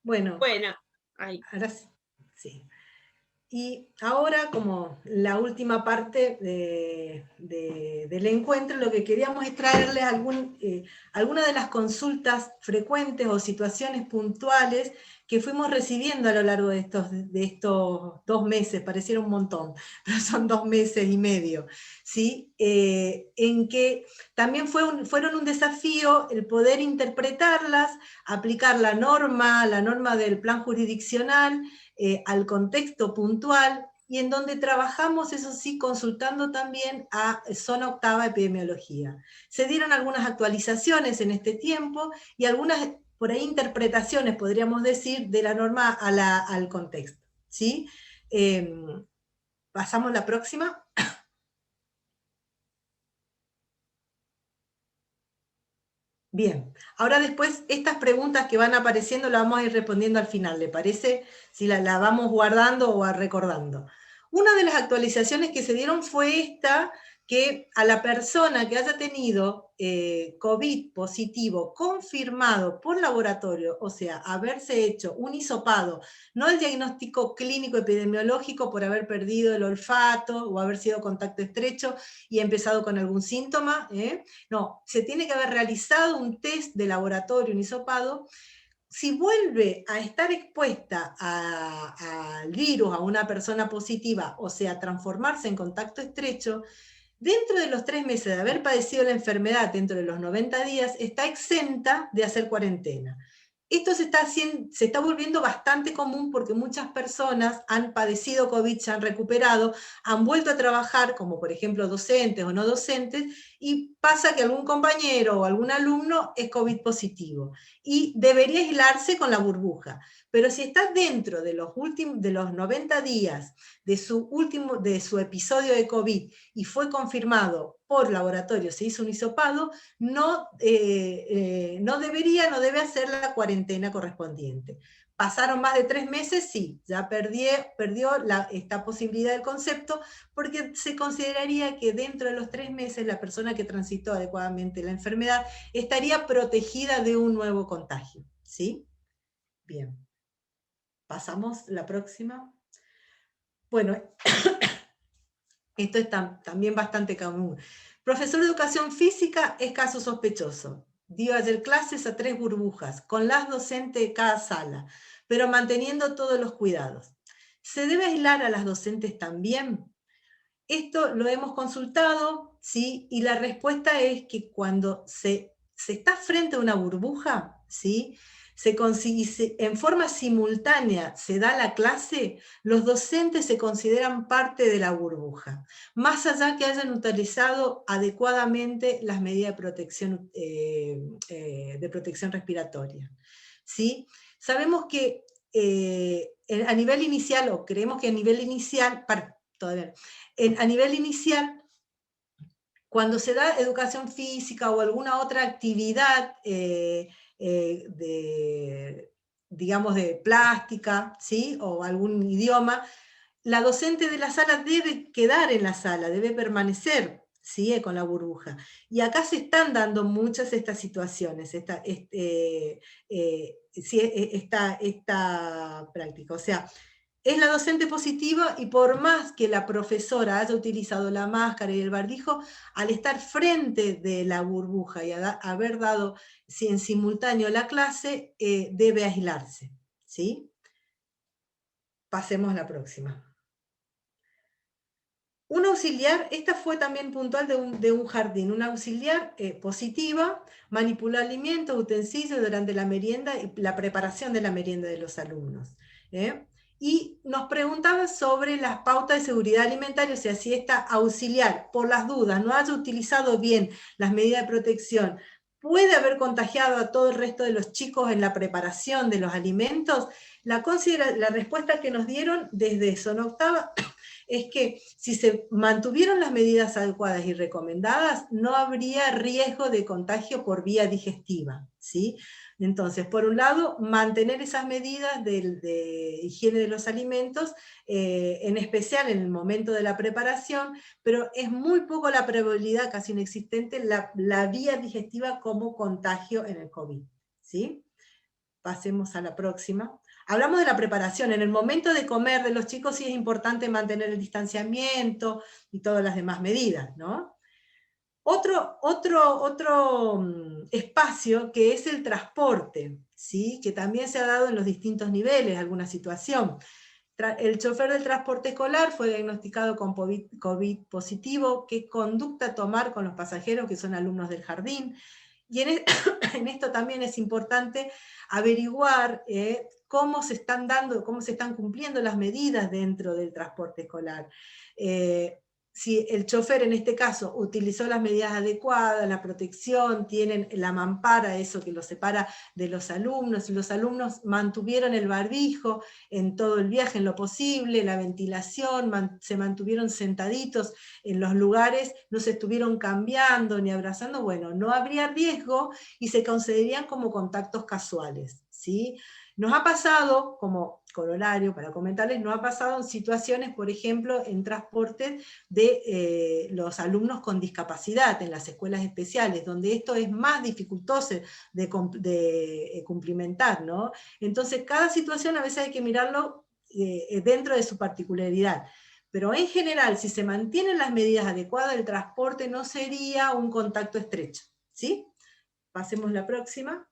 Bueno, ahí. ahora sí. Y ahora, como la última parte del encuentro, lo que queríamos es traerles algunas de las consultas frecuentes o situaciones puntuales que fuimos recibiendo a lo largo de estos 2 meses, pareciera un montón, pero son 2 meses y medio, ¿sí? En que también fueron un desafío el poder interpretarlas, aplicar la norma del plan jurisdiccional, al contexto puntual, y en donde trabajamos, eso sí, consultando también a Zona Octava Epidemiología. Se dieron algunas actualizaciones en este tiempo y algunas, por ahí, interpretaciones, podríamos decir, de la norma al contexto, ¿sí? ¿Pasamos la próxima? Bien, ahora después estas preguntas que van apareciendo las vamos a ir respondiendo al final, ¿le parece? Si la vamos guardando o recordando. Una de las actualizaciones que se dieron fue esta, que a la persona que haya tenido COVID positivo confirmado por laboratorio, o sea, haberse hecho un hisopado, no el diagnóstico clínico epidemiológico por haber perdido el olfato o haber sido contacto estrecho y empezado con algún síntoma, no, se tiene que haber realizado un test de laboratorio, un hisopado. Si vuelve a estar expuesta al virus, a una persona positiva, o sea, transformarse en contacto estrecho, dentro de los 3 meses de haber padecido la enfermedad, dentro de los 90 días, está exenta de hacer cuarentena. Esto se está volviendo bastante común porque muchas personas han padecido COVID, se han recuperado, han vuelto a trabajar, como por ejemplo docentes o no docentes, y pasa que algún compañero o algún alumno es COVID positivo y debería aislarse con la burbuja. Pero si está dentro de los 90 días de su episodio de COVID y fue confirmado por laboratorio, se hizo un hisopado, no debe hacer la cuarentena correspondiente. ¿Pasaron más de 3 meses? Sí, ya perdió esta posibilidad del concepto, porque se consideraría que dentro de los 3 meses la persona que transitó adecuadamente la enfermedad estaría protegida de un nuevo contagio, ¿sí? Bien. Pasamos la próxima. Bueno, Esto es también bastante común. Profesor de educación física es caso sospechoso. Dio ayer clases a 3 burbujas, con las docentes de cada sala, pero manteniendo todos los cuidados. ¿Se debe aislar a las docentes también? Esto lo hemos consultado, ¿sí? Y la respuesta es que cuando se está frente a una burbuja, ¿sí? En forma simultánea se da la clase, los docentes se consideran parte de la burbuja, más allá que hayan utilizado adecuadamente las medidas de protección respiratoria, ¿sí? Sabemos que a nivel inicial, o creemos que a nivel inicial, a nivel inicial, cuando se da educación física o alguna otra actividad digamos de plástica, ¿sí? O algún idioma, la docente de la sala debe quedar en la sala, debe permanecer, ¿sí? Con la burbuja. Y acá se están dando muchas estas situaciones, esta práctica. O sea, es la docente positiva y por más que la profesora haya utilizado la máscara y el barbijo, al estar frente de la burbuja y haber dado en simultáneo la clase, debe aislarse, ¿sí? Pasemos a la próxima. Un auxiliar, esta fue también puntual de un jardín, una auxiliar positiva, manipuló alimentos, utensilios durante la merienda y la preparación de la merienda de los alumnos. Y nos preguntaba sobre las pautas de seguridad alimentaria, o sea, si esta auxiliar, por las dudas, no haya utilizado bien las medidas de protección, puede haber contagiado a todo el resto de los chicos en la preparación de los alimentos. La respuesta que nos dieron desde Sonoctava es que si se mantuvieron las medidas adecuadas y recomendadas, no habría riesgo de contagio por vía digestiva, ¿sí? Entonces, por un lado, mantener esas medidas de higiene de los alimentos, en especial en el momento de la preparación, pero es muy poco la probabilidad, casi inexistente, la vía digestiva como contagio en el COVID, ¿sí? Pasemos a la próxima. Hablamos de la preparación. En el momento de comer de los chicos sí es importante mantener el distanciamiento y todas las demás medidas, ¿no? Otro espacio que es el transporte, ¿sí? Que también se ha dado en los distintos niveles alguna situación. El chofer del transporte escolar fue diagnosticado con COVID positivo. ¿Qué conducta tomar con los pasajeros que son alumnos del jardín? Y en esto también es importante averiguar cómo se están cumpliendo las medidas dentro del transporte escolar. Si el chofer en este caso utilizó las medidas adecuadas, la protección, tienen la mampara, eso que los separa de los alumnos mantuvieron el barbijo en todo el viaje en lo posible, la ventilación, se mantuvieron sentaditos en los lugares, no se estuvieron cambiando ni abrazando, bueno, no habría riesgo y se considerarían como contactos casuales, ¿sí? Nos ha pasado, como corolario para comentarles, nos ha pasado en situaciones, por ejemplo, en transporte de los alumnos con discapacidad en las escuelas especiales, donde esto es más dificultoso de cumplimentar, ¿no? Entonces, cada situación a veces hay que mirarlo dentro de su particularidad. Pero en general, si se mantienen las medidas adecuadas, el transporte no sería un contacto estrecho, ¿sí? Pasemos a la próxima.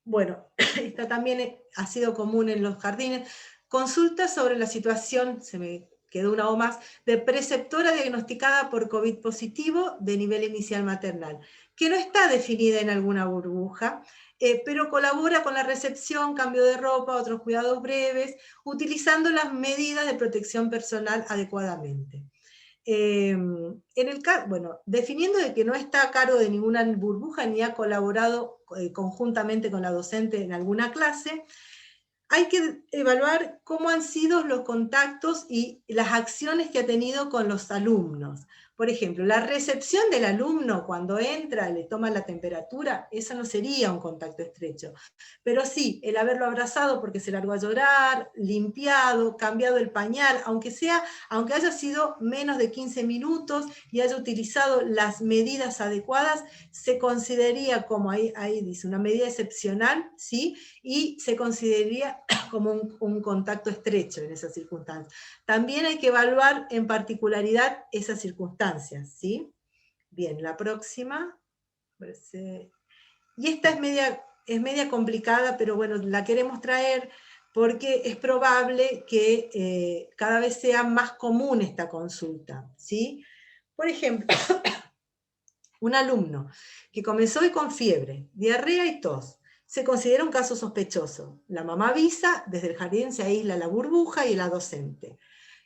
Bueno, esta también ha sido común en los jardines. Consulta sobre la situación, se me quedó una o más, de preceptora diagnosticada por COVID positivo de nivel inicial maternal, que no está definida en alguna burbuja, pero colabora con la recepción, cambio de ropa, otros cuidados breves, utilizando las medidas de protección personal adecuadamente. Definiendo de que no está a cargo de ninguna burbuja ni ha colaborado conjuntamente con la docente en alguna clase, hay que evaluar cómo han sido los contactos y las acciones que ha tenido con los alumnos. Por ejemplo, la recepción del alumno cuando entra, le toman la temperatura, eso no sería un contacto estrecho. Pero sí, el haberlo abrazado porque se largó a llorar, limpiado, cambiado el pañal, aunque haya sido menos de 15 minutos y haya utilizado las medidas adecuadas, se consideraría como, ahí dice, una medida excepcional, ¿sí? Y se consideraría como un contacto estrecho en esas circunstancias. También hay que evaluar en particularidad esas circunstancias, ¿sí? Bien, la próxima. Y esta es media complicada, pero bueno, la queremos traer porque es probable que cada vez sea más común esta consulta, ¿sí? Por ejemplo, un alumno que comenzó hoy con fiebre, diarrea y tos, se considera un caso sospechoso. La mamá avisa, desde el jardín se aísla la burbuja y la docente.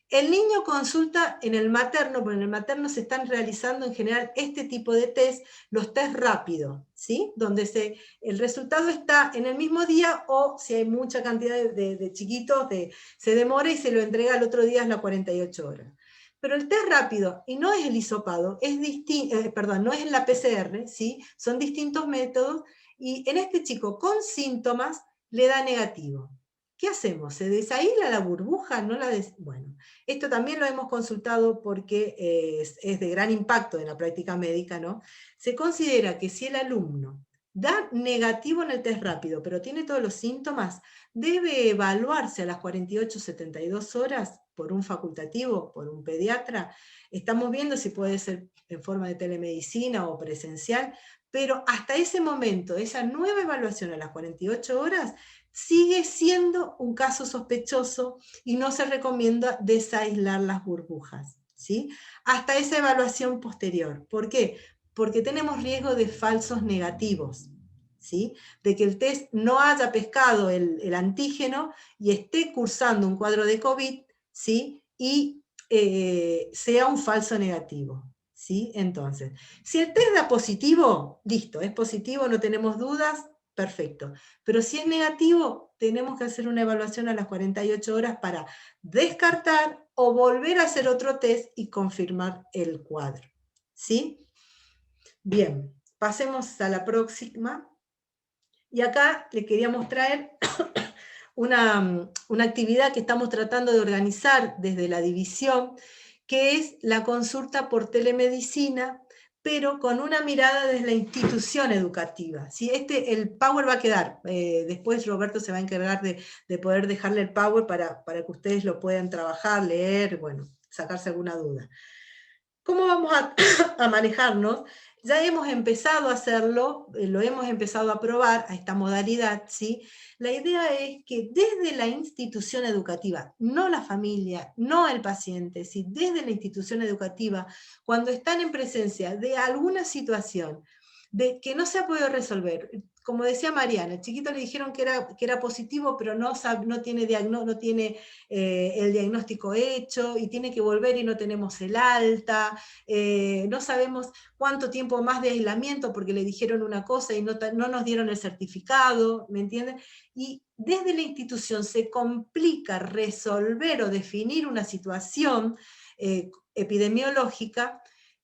El niño consulta en el materno, porque en el materno se están realizando en general este tipo de test, los test rápidos, ¿sí? Donde el resultado está en el mismo día, o si hay mucha cantidad de chiquitos, se demora y se lo entrega al otro día a las 48 horas. Pero el test rápido, y no es el hisopado, no es la PCR, ¿sí? Son distintos métodos, y en este chico con síntomas le da negativo. ¿Qué hacemos? ¿Se desaísla la burbuja? Bueno, esto también lo hemos consultado porque es de gran impacto en la práctica médica, ¿no? Se considera que si el alumno da negativo en el test rápido, pero tiene todos los síntomas, debe evaluarse a las 48-72 horas por un facultativo, por un pediatra. Estamos viendo si puede ser en forma de telemedicina o presencial, pero hasta ese momento, esa nueva evaluación a las 48 horas, sigue siendo un caso sospechoso y no se recomienda desaislar las burbujas, ¿sí? Hasta esa evaluación posterior. ¿Por qué? Porque tenemos riesgo de falsos negativos, ¿sí? De que el test no haya pescado el antígeno y esté cursando un cuadro de COVID, ¿sí? Y sea un falso negativo, ¿sí? Entonces, si el test da positivo, listo, es positivo, no tenemos dudas, perfecto. Pero si es negativo, tenemos que hacer una evaluación a las 48 horas para descartar o volver a hacer otro test y confirmar el cuadro, ¿sí? Bien, pasemos a la próxima. Y acá le queríamos traer una actividad que estamos tratando de organizar desde la división, que es la consulta por telemedicina, pero con una mirada desde la institución educativa. ¿Sí? El Power va a quedar, después Roberto se va a encargar de poder dejarle el Power para que ustedes lo puedan trabajar, leer, bueno, sacarse alguna duda. ¿Cómo vamos a manejarnos? Ya hemos empezado a hacerlo, lo hemos empezado a probar a esta modalidad, ¿sí? La idea es que desde la institución educativa, no la familia, no el paciente, ¿sí? Desde la institución educativa, cuando están en presencia de alguna situación de que no se ha podido resolver, como decía Mariana, el chiquito le dijeron que era positivo, pero no tiene el diagnóstico hecho, y tiene que volver y no tenemos el alta, no sabemos cuánto tiempo más de aislamiento porque le dijeron una cosa y no nos dieron el certificado, ¿me entienden? Y desde la institución se complica resolver o definir una situación epidemiológica.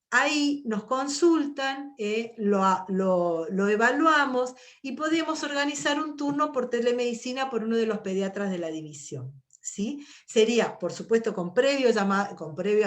Ahí nos consultan, lo evaluamos y podemos organizar un turno por telemedicina por uno de los pediatras de la división, ¿sí? Sería, por supuesto, con previo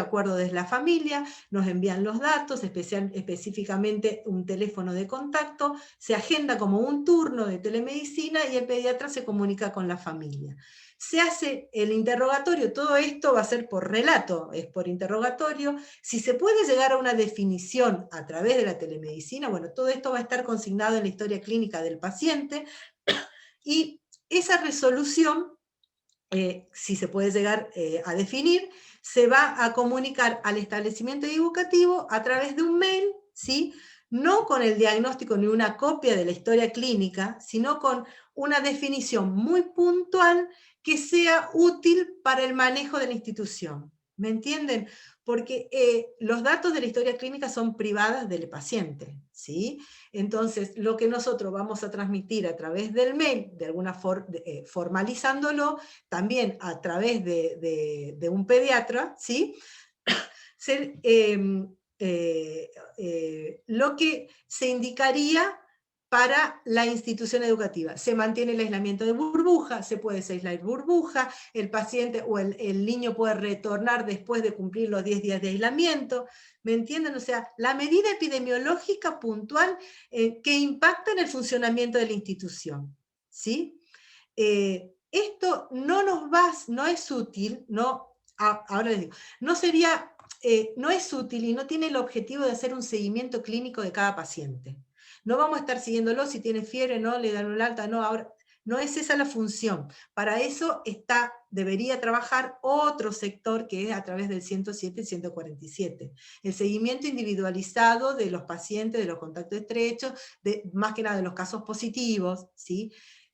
acuerdo desde la familia, nos envían los datos, específicamente un teléfono de contacto, se agenda como un turno de telemedicina y el pediatra se comunica con la familia. Se hace el interrogatorio, todo esto va a ser por relato, es por interrogatorio. Si se puede llegar a una definición a través de la telemedicina, bueno, todo esto va a estar consignado en la historia clínica del paciente, y esa resolución, si se puede llegar a definir, se va a comunicar al establecimiento educativo a través de un mail, ¿sí? No con el diagnóstico ni una copia de la historia clínica, sino con una definición muy puntual que sea útil para el manejo de la institución. ¿Me entienden? Porque los datos de la historia clínica son privadas del paciente, ¿sí? Entonces, lo que nosotros vamos a transmitir a través del mail, de alguna forma, formalizándolo, también a través de un pediatra, ¿sí? lo que se indicaría para la institución educativa. Se mantiene el aislamiento de burbuja, se puede aislar burbuja, el paciente o el niño puede retornar después de cumplir los 10 días de aislamiento, ¿me entienden? O sea, la medida epidemiológica puntual que impacta en el funcionamiento de la institución, ¿sí? Esto no es útil, ahora les digo, no es útil y no tiene el objetivo de hacer un seguimiento clínico de cada paciente. No vamos a estar siguiéndolo si tiene fiebre, no, le dan un alta, no, ahora, no es esa la función. Para eso debería trabajar otro sector que es a través del 107 y 147. El seguimiento individualizado de los pacientes, de los contactos estrechos, más que nada de los casos positivos, ¿sí?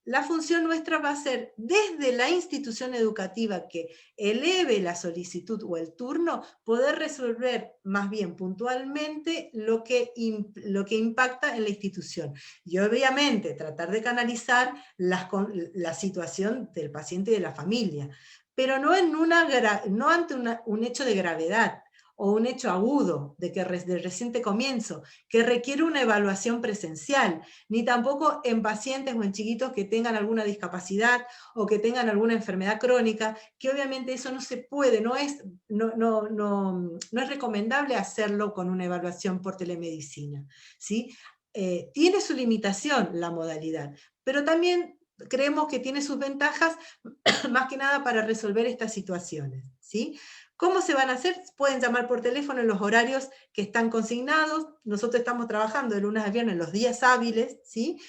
La función nuestra va a ser, desde la institución educativa que eleve la solicitud o el turno, poder resolver más bien puntualmente lo que impacta en la institución. Y obviamente tratar de canalizar la situación del paciente y de la familia, pero no ante un hecho de gravedad, o un hecho agudo de reciente comienzo, que requiere una evaluación presencial, ni tampoco en pacientes o en chiquitos que tengan alguna discapacidad o que tengan alguna enfermedad crónica, que obviamente eso no se puede, no es recomendable hacerlo con una evaluación por telemedicina, ¿sí? Tiene su limitación la modalidad, pero también creemos que tiene sus ventajas, más que nada para resolver estas situaciones, ¿sí? ¿Cómo se van a hacer? Pueden llamar por teléfono en los horarios que están consignados. Nosotros estamos trabajando de lunes a viernes los días hábiles, ¿sí?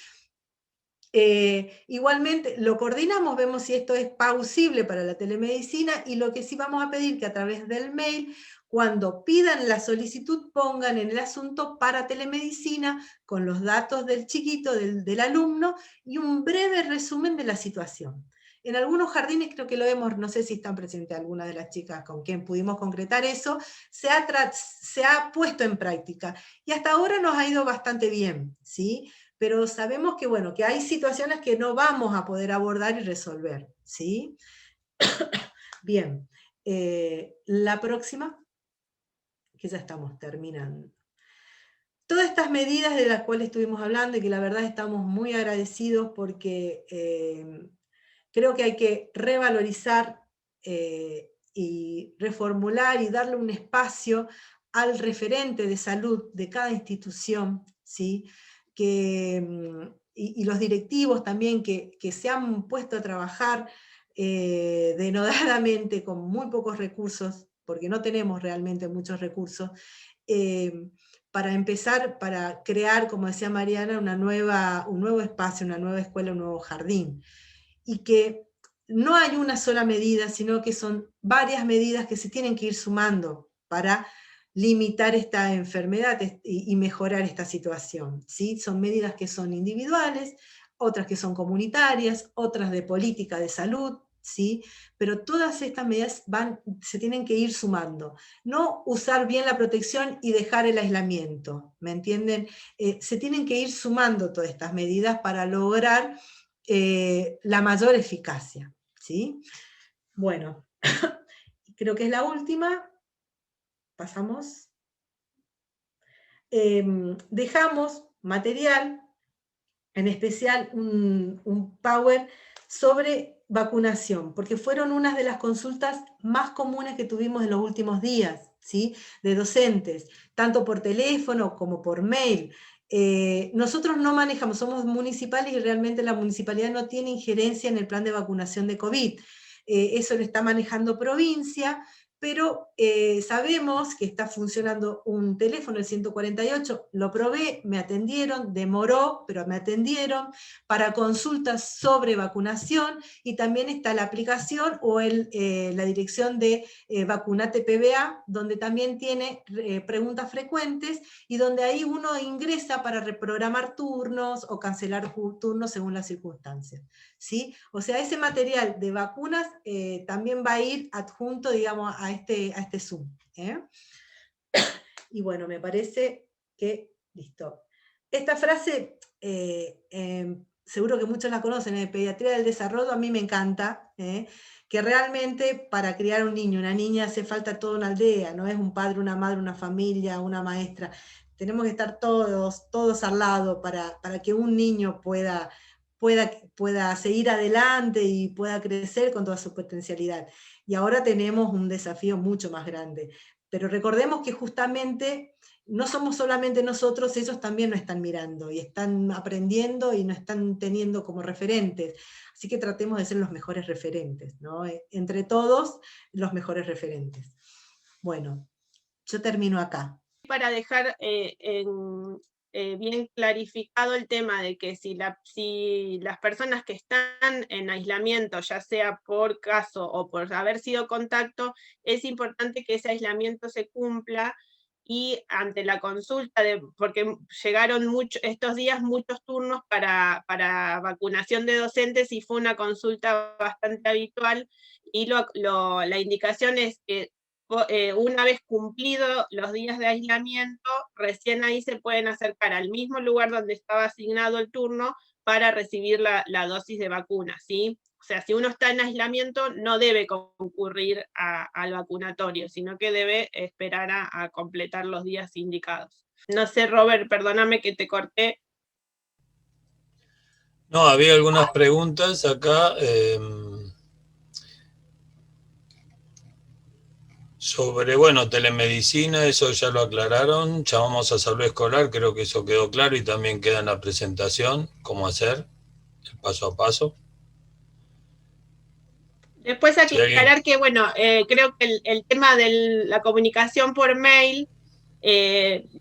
Igualmente lo coordinamos, vemos si esto es plausible para la telemedicina, y lo que sí vamos a pedir que a través del mail, cuando pidan la solicitud, pongan en el asunto para telemedicina, con los datos del chiquito, del alumno, y un breve resumen de la situación. En algunos jardines creo que lo vemos, no sé si están presentes algunas de las chicas con quien pudimos concretar eso, se ha puesto en práctica, y hasta ahora nos ha ido bastante bien, ¿sí? Pero sabemos que, bueno, que hay situaciones que no vamos a poder abordar y resolver, ¿sí? Bien, la próxima, que ya estamos terminando. Todas estas medidas de las cuales estuvimos hablando, y que la verdad estamos muy agradecidos porque creo que hay que revalorizar y reformular y darle un espacio al referente de salud de cada institución, ¿sí? Y los directivos también que se han puesto a trabajar denodadamente con muy pocos recursos, porque no tenemos realmente muchos recursos, para empezar, para crear, como decía Mariana, un nuevo espacio, una nueva escuela, un nuevo jardín. Y que no hay una sola medida, sino que son varias medidas que se tienen que ir sumando para limitar esta enfermedad y mejorar esta situación, ¿sí? Son medidas que son individuales, otras que son comunitarias, otras de política de salud, ¿sí? Pero todas estas medidas se tienen que ir sumando. No usar bien la protección y dejar el aislamiento, ¿me entienden? Se tienen que ir sumando todas estas medidas para lograr la mayor eficacia, ¿sí? Bueno, creo que es la última. Pasamos. Dejamos material, en especial un power sobre vacunación, porque fueron unas de las consultas más comunes que tuvimos en los últimos días, ¿sí? De docentes, tanto por teléfono como por mail. Nosotros no manejamos, somos municipales y realmente la municipalidad no tiene injerencia en el plan de vacunación de COVID. Eso lo está manejando provincia, pero sabemos que está funcionando un teléfono, el 148, lo probé, me atendieron, demoró, pero me atendieron, para consultas sobre vacunación, y también está la aplicación o la dirección de Vacunate PBA, donde también tiene preguntas frecuentes, y donde ahí uno ingresa para reprogramar turnos o cancelar turnos según las circunstancias, ¿sí? O sea, ese material de vacunas también va a ir adjunto, digamos, a este Zoom. Y bueno, me parece que, listo. Esta frase seguro que muchos la conocen, de pediatría del desarrollo, a mí me encanta, que realmente para criar un niño, una niña, hace falta toda una aldea, no es un padre, una madre, una familia, una maestra. Tenemos que estar todos al lado para que un niño pueda seguir adelante y pueda crecer con toda su potencialidad. Y ahora tenemos un desafío mucho más grande. Pero recordemos que justamente no somos solamente nosotros, ellos también nos están mirando y están aprendiendo y nos están teniendo como referentes. Así que tratemos de ser los mejores referentes, ¿no? Entre todos, los mejores referentes. Bueno, yo termino acá. Para dejar bien clarificado el tema de que si las personas que están en aislamiento, ya sea por caso o por haber sido contacto, es importante que ese aislamiento se cumpla, y ante la consulta, porque llegaron estos días muchos turnos para vacunación de docentes y fue una consulta bastante habitual, y la indicación es que una vez cumplidos los días de aislamiento, recién ahí se pueden acercar al mismo lugar donde estaba asignado el turno para recibir la dosis de vacuna, ¿sí? O sea, si uno está en aislamiento, no debe concurrir al vacunatorio, sino que debe esperar a completar los días indicados. No sé, Robert, perdóname que te corté. No, había algunas preguntas acá sobre, bueno, telemedicina, eso ya lo aclararon, llamamos a salud escolar, creo que eso quedó claro y también queda en la presentación, cómo hacer, el paso a paso. Después aclarar que, bueno, creo que el tema de la comunicación por mail,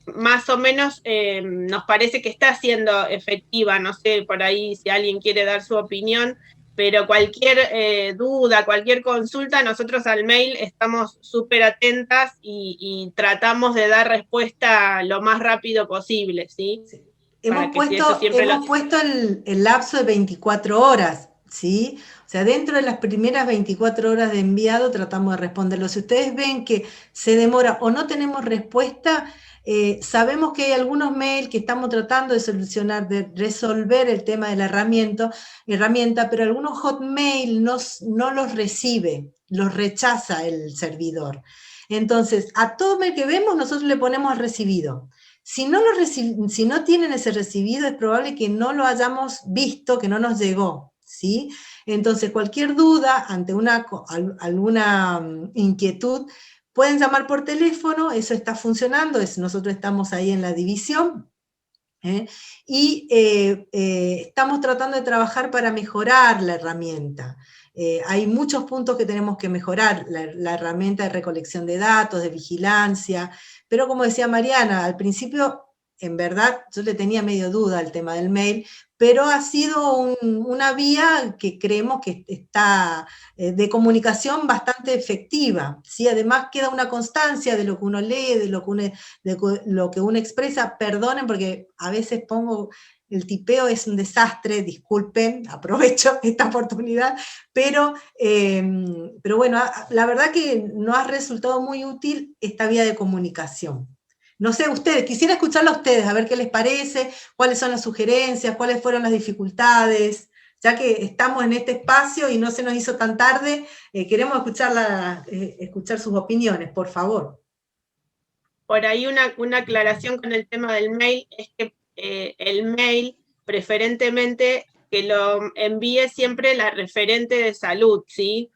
más o menos nos parece que está siendo efectiva, no sé, por ahí si alguien quiere dar su opinión, pero cualquier duda, cualquier consulta, nosotros al mail estamos súper atentas y tratamos de dar respuesta lo más rápido posible, ¿sí? Sí. Hemos puesto el lapso de 24 horas, ¿sí? O sea, dentro de las primeras 24 horas de enviado tratamos de responderlo. Si ustedes ven que se demora o no tenemos respuesta, sabemos que hay algunos mails que estamos tratando de solucionar, de resolver el tema de la herramienta, pero algunos hotmail no los recibe, los rechaza el servidor. Entonces, a todo mail que vemos nosotros le ponemos recibido. Si no tienen ese recibido, es probable que no lo hayamos visto, que no nos llegó, ¿sí? Entonces, cualquier duda ante alguna inquietud, pueden llamar por teléfono, eso está funcionando, nosotros estamos ahí en la división, y estamos tratando de trabajar para mejorar la herramienta. Hay muchos puntos que tenemos que mejorar, la herramienta de recolección de datos, de vigilancia, pero como decía Mariana, al principio, en verdad, yo le tenía medio duda al tema del mail, pero ha sido una vía que creemos que está de comunicación bastante efectiva, ¿sí? Además queda una constancia de lo que uno lee, de lo que uno expresa. Perdonen porque a veces el tipeo es un desastre, disculpen, aprovecho esta oportunidad, pero bueno, la verdad que nos ha resultado muy útil esta vía de comunicación. No sé, ustedes, quisiera escucharlo a ustedes, a ver qué les parece, cuáles son las sugerencias, cuáles fueron las dificultades, ya que estamos en este espacio y no se nos hizo tan tarde, queremos escuchar sus opiniones, por favor. Por ahí una aclaración con el tema del mail, es que el mail, preferentemente, que lo envíe siempre la referente de salud, ¿sí?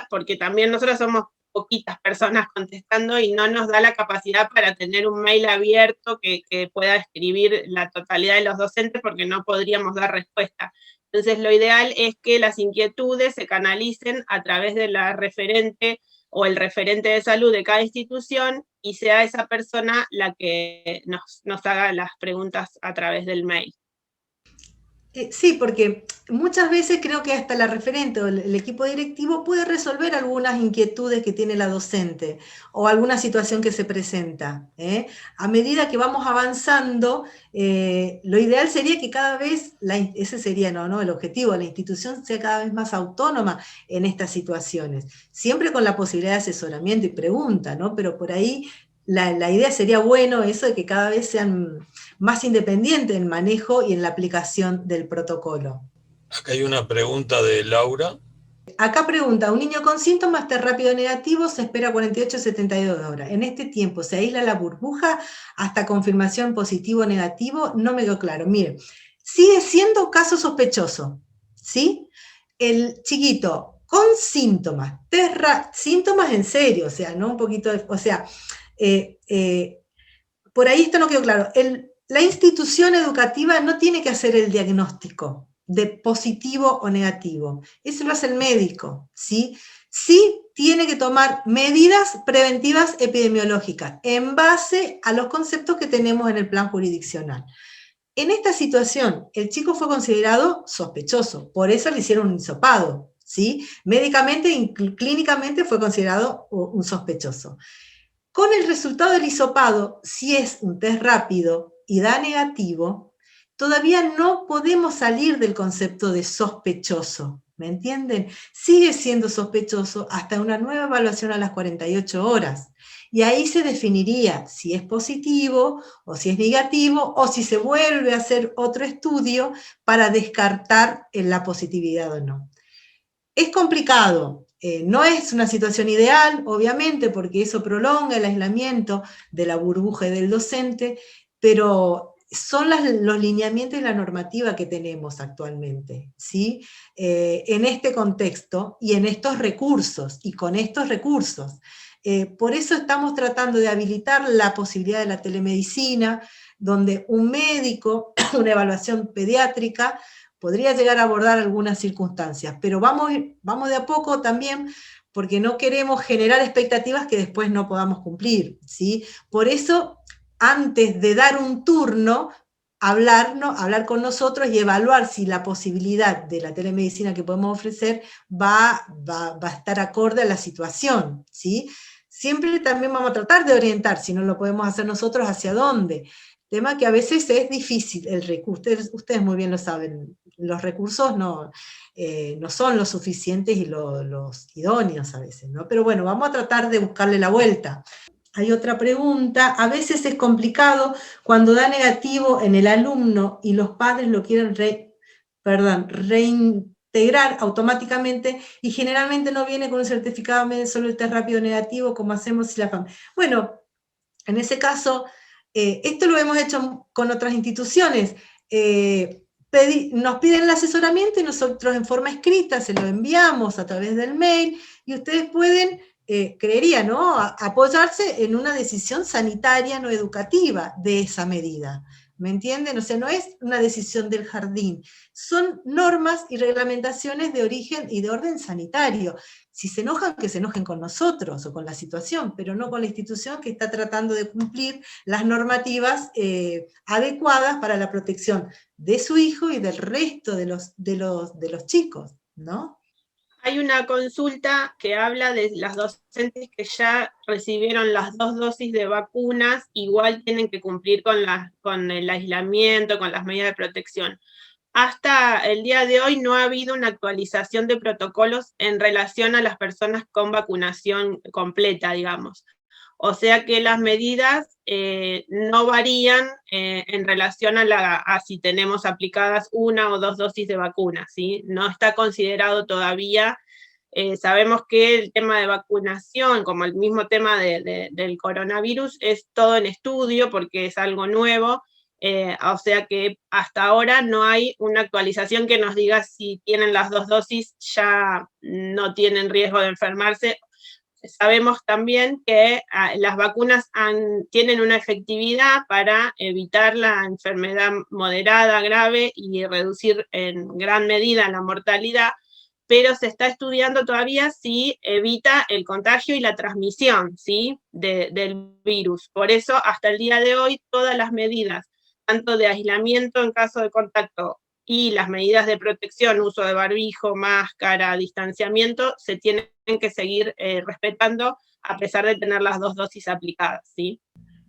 Porque también nosotros somos poquitas personas contestando y no nos da la capacidad para tener un mail abierto que pueda escribir la totalidad de los docentes, porque no podríamos dar respuesta. Entonces, lo ideal es que las inquietudes se canalicen a través de la referente o el referente de salud de cada institución, y sea esa persona la que nos haga las preguntas a través del mail. Sí, porque muchas veces creo que hasta la referente o el equipo directivo puede resolver algunas inquietudes que tiene la docente o alguna situación que se presenta. A medida que vamos avanzando, lo ideal sería que cada vez, ese sería ¿no? el objetivo, la institución sea cada vez más autónoma en estas situaciones, siempre con la posibilidad de asesoramiento y pregunta, ¿no? Pero por ahí la idea sería bueno eso de que cada vez sean más independiente en el manejo y en la aplicación del protocolo. Acá hay una pregunta de Laura. Acá pregunta, un niño con síntomas T rápido negativo se espera 48 a 72 horas. En este tiempo se aísla la burbuja hasta confirmación positivo o negativo, no me quedó claro. Mire, sigue siendo caso sospechoso, ¿sí? El chiquito con síntomas, síntomas en serio, o sea, no un poquito de, o sea, por ahí esto no quedó claro. La institución educativa no tiene que hacer el diagnóstico de positivo o negativo. Eso lo hace el médico, ¿sí? Sí tiene que tomar medidas preventivas epidemiológicas en base a los conceptos que tenemos en el plan jurisdiccional. En esta situación, el chico fue considerado sospechoso, por eso le hicieron un hisopado, ¿sí? Médicamente y clínicamente fue considerado un sospechoso. Con el resultado del hisopado, si es un test rápido y da negativo, todavía no podemos salir del concepto de sospechoso, ¿me entienden? Sigue siendo sospechoso hasta una nueva evaluación a las 48 horas. Y ahí se definiría si es positivo o si es negativo o si se vuelve a hacer otro estudio para descartar la positividad o no. Es complicado, no es una situación ideal, obviamente, porque eso prolonga el aislamiento de la burbuja y del docente, pero son los lineamientos y la normativa que tenemos actualmente, ¿sí? En este contexto y en estos recursos, y con estos recursos. Por eso estamos tratando de habilitar la posibilidad de la telemedicina, donde un médico, una evaluación pediátrica, podría llegar a abordar algunas circunstancias, pero vamos de a poco también, porque no queremos generar expectativas que después no podamos cumplir, ¿sí? Por eso, antes de dar un turno, hablar con nosotros y evaluar si la posibilidad de la telemedicina que podemos ofrecer va a estar acorde a la situación, ¿sí? Siempre también vamos a tratar de orientar, si no lo podemos hacer nosotros, hacia dónde. Tema que a veces es difícil el recurso, ustedes muy bien lo saben, los recursos no son los suficientes y los idóneos a veces, ¿no? Pero bueno, vamos a tratar de buscarle la vuelta. Hay otra pregunta, a veces es complicado cuando da negativo en el alumno y los padres lo quieren reintegrar automáticamente y generalmente no viene con un certificado solo el test rápido negativo, como hacemos si la familia. Bueno, en ese caso, esto lo hemos hecho con otras instituciones. Nos piden el asesoramiento y nosotros en forma escrita se lo enviamos a través del mail y ustedes pueden, creería, ¿no?, apoyarse en una decisión sanitaria no educativa de esa medida. ¿Me entienden? O sea, no es una decisión del jardín, son normas y reglamentaciones de origen y de orden sanitario. Si se enojan, que se enojen con nosotros o con la situación, pero no con la institución que está tratando de cumplir las normativas adecuadas para la protección de su hijo y del resto de los chicos, ¿no? Hay una consulta que habla de las docentes que ya recibieron las 2 dosis de vacunas, igual tienen que cumplir con el aislamiento, con las medidas de protección. Hasta el día de hoy no ha habido una actualización de protocolos en relación a las personas con vacunación completa, digamos. O sea que las medidas no varían en relación a si tenemos aplicadas 1 o 2 dosis de vacuna, ¿sí? No está considerado todavía. Sabemos que el tema de vacunación, como el mismo tema del coronavirus, es todo en estudio porque es algo nuevo. O sea que hasta ahora no hay una actualización que nos diga si tienen las 2 dosis ya no tienen riesgo de enfermarse. Sabemos también que las vacunas tienen una efectividad para evitar la enfermedad moderada, grave y reducir en gran medida la mortalidad, pero se está estudiando todavía si evita el contagio y la transmisión, ¿sí?, del virus. Por eso, hasta el día de hoy, todas las medidas, tanto de aislamiento en caso de contacto y las medidas de protección, uso de barbijo, máscara, distanciamiento, se tienen que seguir respetando a pesar de tener las 2 dosis aplicadas, ¿sí?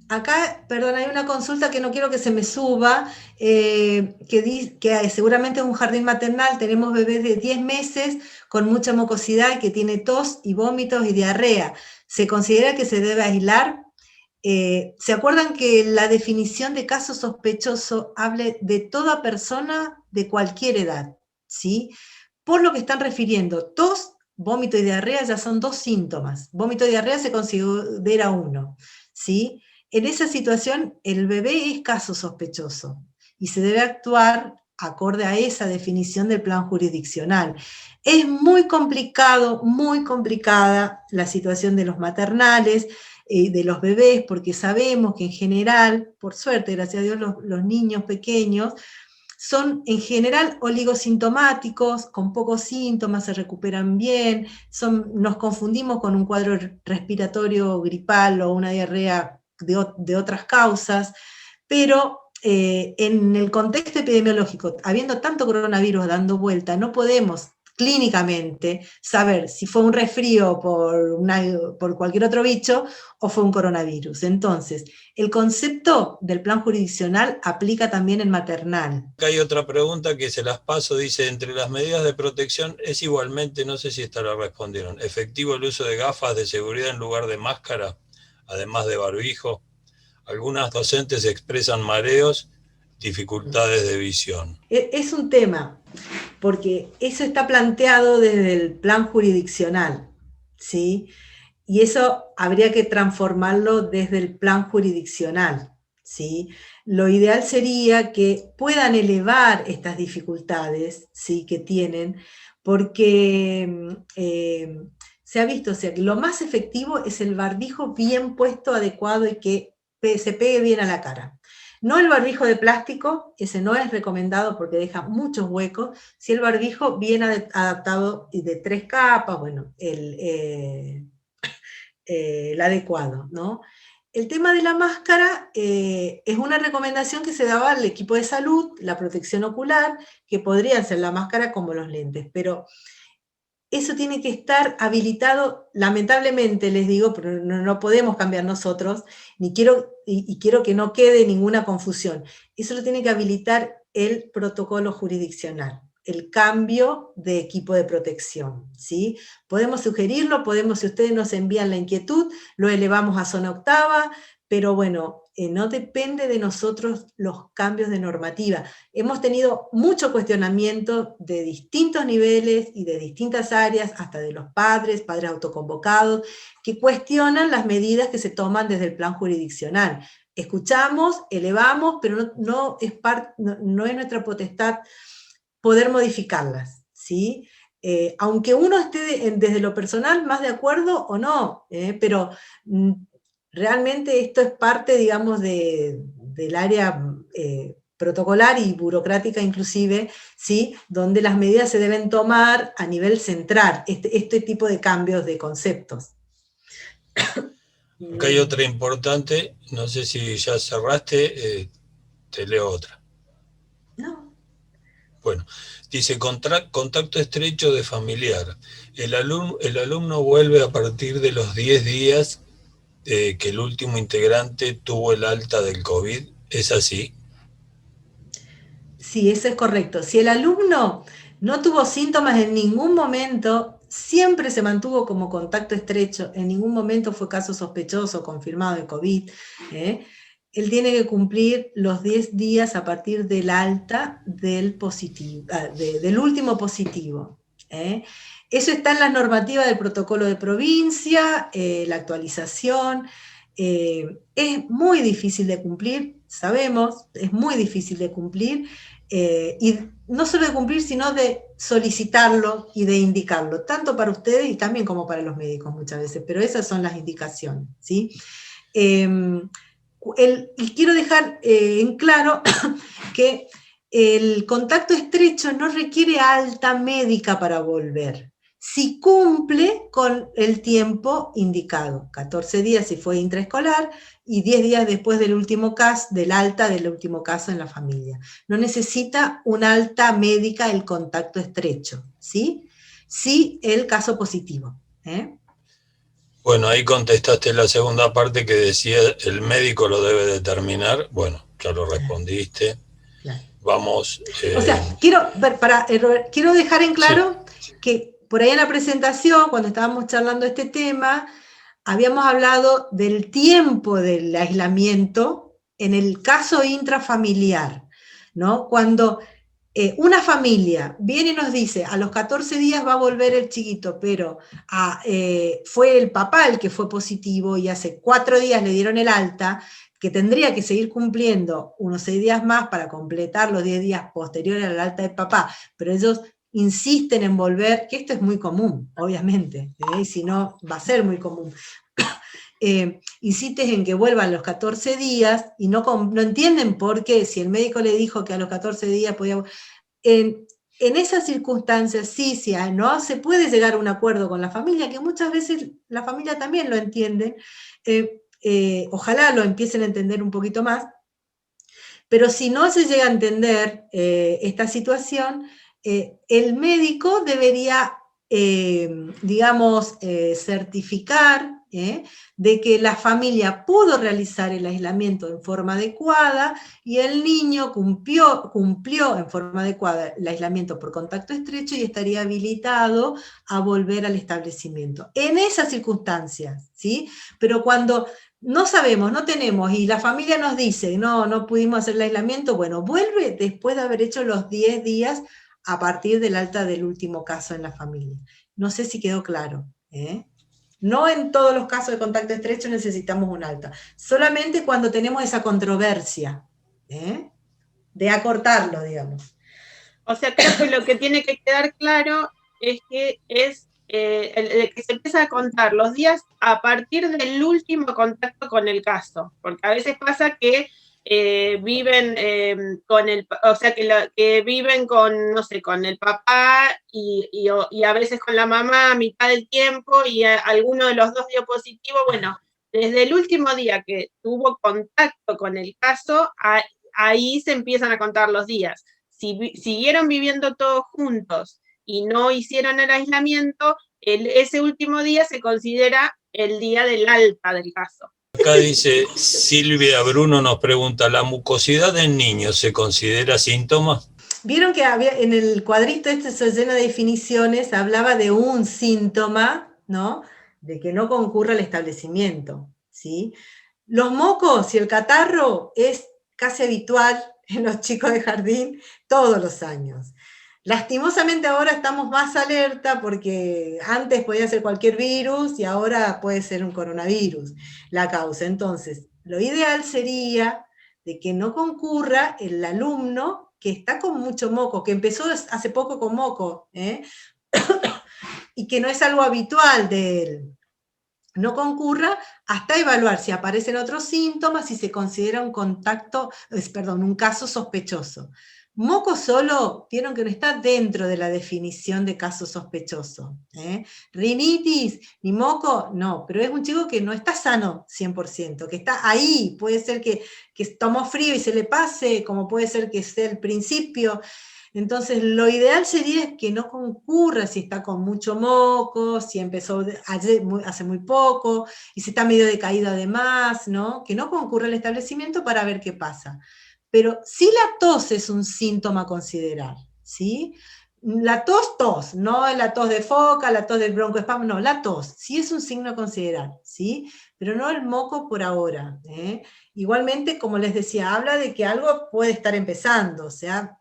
Acá, perdón, hay una consulta que no quiero que se me suba, que seguramente es un jardín maternal, tenemos bebés de 10 meses con mucha mucosidad que tiene tos y vómitos y diarrea. ¿Se considera que se debe aislar? ¿Se acuerdan que la definición de caso sospechoso habla de toda persona de cualquier edad? ¿Sí? Por lo que están refiriendo, tos, vómito y diarrea ya son 2 síntomas. Vómito y diarrea se considera uno, ¿sí? En esa situación, el bebé es caso sospechoso y se debe actuar acorde a esa definición del plan jurisdiccional. Es muy complicado, muy complicada la situación de los maternales, de los bebés, porque sabemos que en general, por suerte, gracias a Dios, los niños pequeños son en general oligosintomáticos, con pocos síntomas, se recuperan bien, nos confundimos con un cuadro respiratorio gripal o una diarrea de otras causas, pero en el contexto epidemiológico, habiendo tanto coronavirus dando vuelta, no podemos clínicamente saber si fue un resfrío por cualquier otro bicho o fue un coronavirus. Entonces, el concepto del plan jurisdiccional aplica también en maternal. Acá hay otra pregunta que se las paso, dice, entre las medidas de protección es igualmente, no sé si esta la respondieron, efectivo el uso de gafas de seguridad en lugar de máscara, además de barbijo. Algunas docentes expresan mareos, dificultades de visión. Es un tema, porque eso está planteado desde el plan jurisdiccional, ¿sí? Y eso habría que transformarlo desde el plan jurisdiccional, ¿sí? Lo ideal sería que puedan elevar estas dificultades, ¿sí?, que tienen, porque se ha visto, o sea, que lo más efectivo es el barbijo bien puesto, adecuado y que se pegue bien a la cara. No el barbijo de plástico, ese no es recomendado porque deja muchos huecos, si el barbijo bien adaptado y de 3 capas, bueno, el adecuado, ¿no? El tema de la máscara es una recomendación que se daba al equipo de salud, la protección ocular, que podrían ser la máscara como los lentes, pero eso tiene que estar habilitado, lamentablemente les digo, pero no podemos cambiar nosotros, y quiero que no quede ninguna confusión. Eso lo tiene que habilitar el protocolo jurisdiccional, el cambio de equipo de protección, ¿sí? Podemos sugerirlo, si ustedes nos envían la inquietud, lo elevamos a zona octava, pero bueno, no depende de nosotros los cambios de normativa. Hemos tenido mucho cuestionamiento de distintos niveles y de distintas áreas, hasta de los padres autoconvocados, que cuestionan las medidas que se toman desde el plan jurisdiccional. Escuchamos, elevamos, pero no es nuestra potestad poder modificarlas, ¿sí? Aunque uno esté desde lo personal más de acuerdo o no, pero realmente esto es parte, digamos, del área protocolar y burocrática inclusive, ¿sí?, donde las medidas se deben tomar a nivel central, este tipo de cambios de conceptos. Acá hay otra importante, no sé si ya cerraste, te leo otra. No. Bueno, dice, contacto estrecho de familiar. El alumno vuelve a partir de los 10 días que el último integrante tuvo el alta del COVID, ¿es así? Sí, eso es correcto. Si el alumno no tuvo síntomas en ningún momento, siempre se mantuvo como contacto estrecho, en ningún momento fue caso sospechoso confirmado de COVID, él tiene que cumplir los 10 días a partir del alta del último positivo. Eso está en las normativas del protocolo de provincia, la actualización. Es muy difícil de cumplir, sabemos, es muy difícil de cumplir, y no solo de cumplir, sino de solicitarlo y de indicarlo, tanto para ustedes y también como para los médicos muchas veces, pero esas son las indicaciones, ¿sí? Y quiero dejar en claro que el contacto estrecho no requiere alta médica para volver, si cumple con el tiempo indicado, 14 días si fue intraescolar y 10 días después del último caso, del alta del último caso en la familia. No necesita una alta médica el contacto estrecho, ¿sí? Sí el caso positivo. Bueno, ahí contestaste la segunda parte que decía el médico lo debe determinar. Bueno, ya lo respondiste. Claro. Vamos. O sea, quiero dejar en claro que por ahí en la presentación, cuando estábamos charlando este tema, habíamos hablado del tiempo del aislamiento en el caso intrafamiliar, ¿no? Cuando una familia viene y nos dice, a los 14 días va a volver el chiquito, pero fue el papá el que fue positivo y hace 4 días le dieron el alta, que tendría que seguir cumpliendo unos 6 días más para completar los 10 días posteriores al alta del papá, pero ellos insisten en volver, que esto es muy común, obviamente, y si no, va a ser muy común. Insistes en que vuelvan los 14 días y no entienden por qué, si el médico le dijo que a los 14 días podía... En esas circunstancias sí, no se puede llegar a un acuerdo con la familia, que muchas veces la familia también lo entiende, ojalá lo empiecen a entender un poquito más, pero si no se llega a entender esta situación, el médico debería, digamos, certificar de que la familia pudo realizar el aislamiento en forma adecuada y el niño cumplió en forma adecuada el aislamiento por contacto estrecho y estaría habilitado a volver al establecimiento. En esas circunstancias, ¿sí? Pero cuando no sabemos, no tenemos, y la familia nos dice, no pudimos hacer el aislamiento, bueno, vuelve después de haber hecho los 10 días a partir del alta del último caso en la familia. No sé si quedó claro, ¿eh? No en todos los casos de contacto estrecho necesitamos un alta, solamente cuando tenemos esa controversia, de acortarlo, digamos. O sea, creo que lo que tiene que quedar claro es que que se empieza a contar los días a partir del último contacto con el caso, porque a veces pasa que viven con o sea, que viven con, no sé, con el papá y a veces con la mamá a mitad del tiempo y alguno de los dos dio positivo. Bueno, desde el último día que tuvo contacto con el caso, ahí se empiezan a contar los días. Si siguieron viviendo todos juntos y no hicieron el aislamiento, ese último día se considera el día del alta del caso. Acá dice Silvia Bruno, nos pregunta, ¿la mucosidad en niños se considera síntoma? Vieron que en el cuadrito lleno de definiciones hablaba de un síntoma, ¿no? De que no concurra al establecimiento, ¿sí? Los mocos y el catarro es casi habitual en los chicos de jardín todos los años. Lastimosamente ahora estamos más alerta porque antes podía ser cualquier virus y ahora puede ser un coronavirus la causa. Entonces, lo ideal sería de que no concurra el alumno que está con mucho moco, que empezó hace poco con moco, y que no es algo habitual de él. No concurra hasta evaluar si aparecen otros síntomas y se considera un caso sospechoso. Moco solo, vieron que no está dentro de la definición de caso sospechoso. Rinitis ni moco, no, pero es un chico que no está sano 100%, que está ahí, puede ser que tomó frío y se le pase, como puede ser que sea el principio. Entonces, lo ideal sería que no concurra si está con mucho moco, si empezó hace muy poco, y si está medio decaído además, ¿no? Que no concurra al establecimiento para ver qué pasa. Pero sí la tos es un síntoma a considerar, ¿sí? La tos, no la tos de foca, la tos del broncoespasmo, no, la tos, sí es un signo a considerar, ¿sí? Pero no el moco por ahora. Igualmente, como les decía, habla de que algo puede estar empezando, o sea...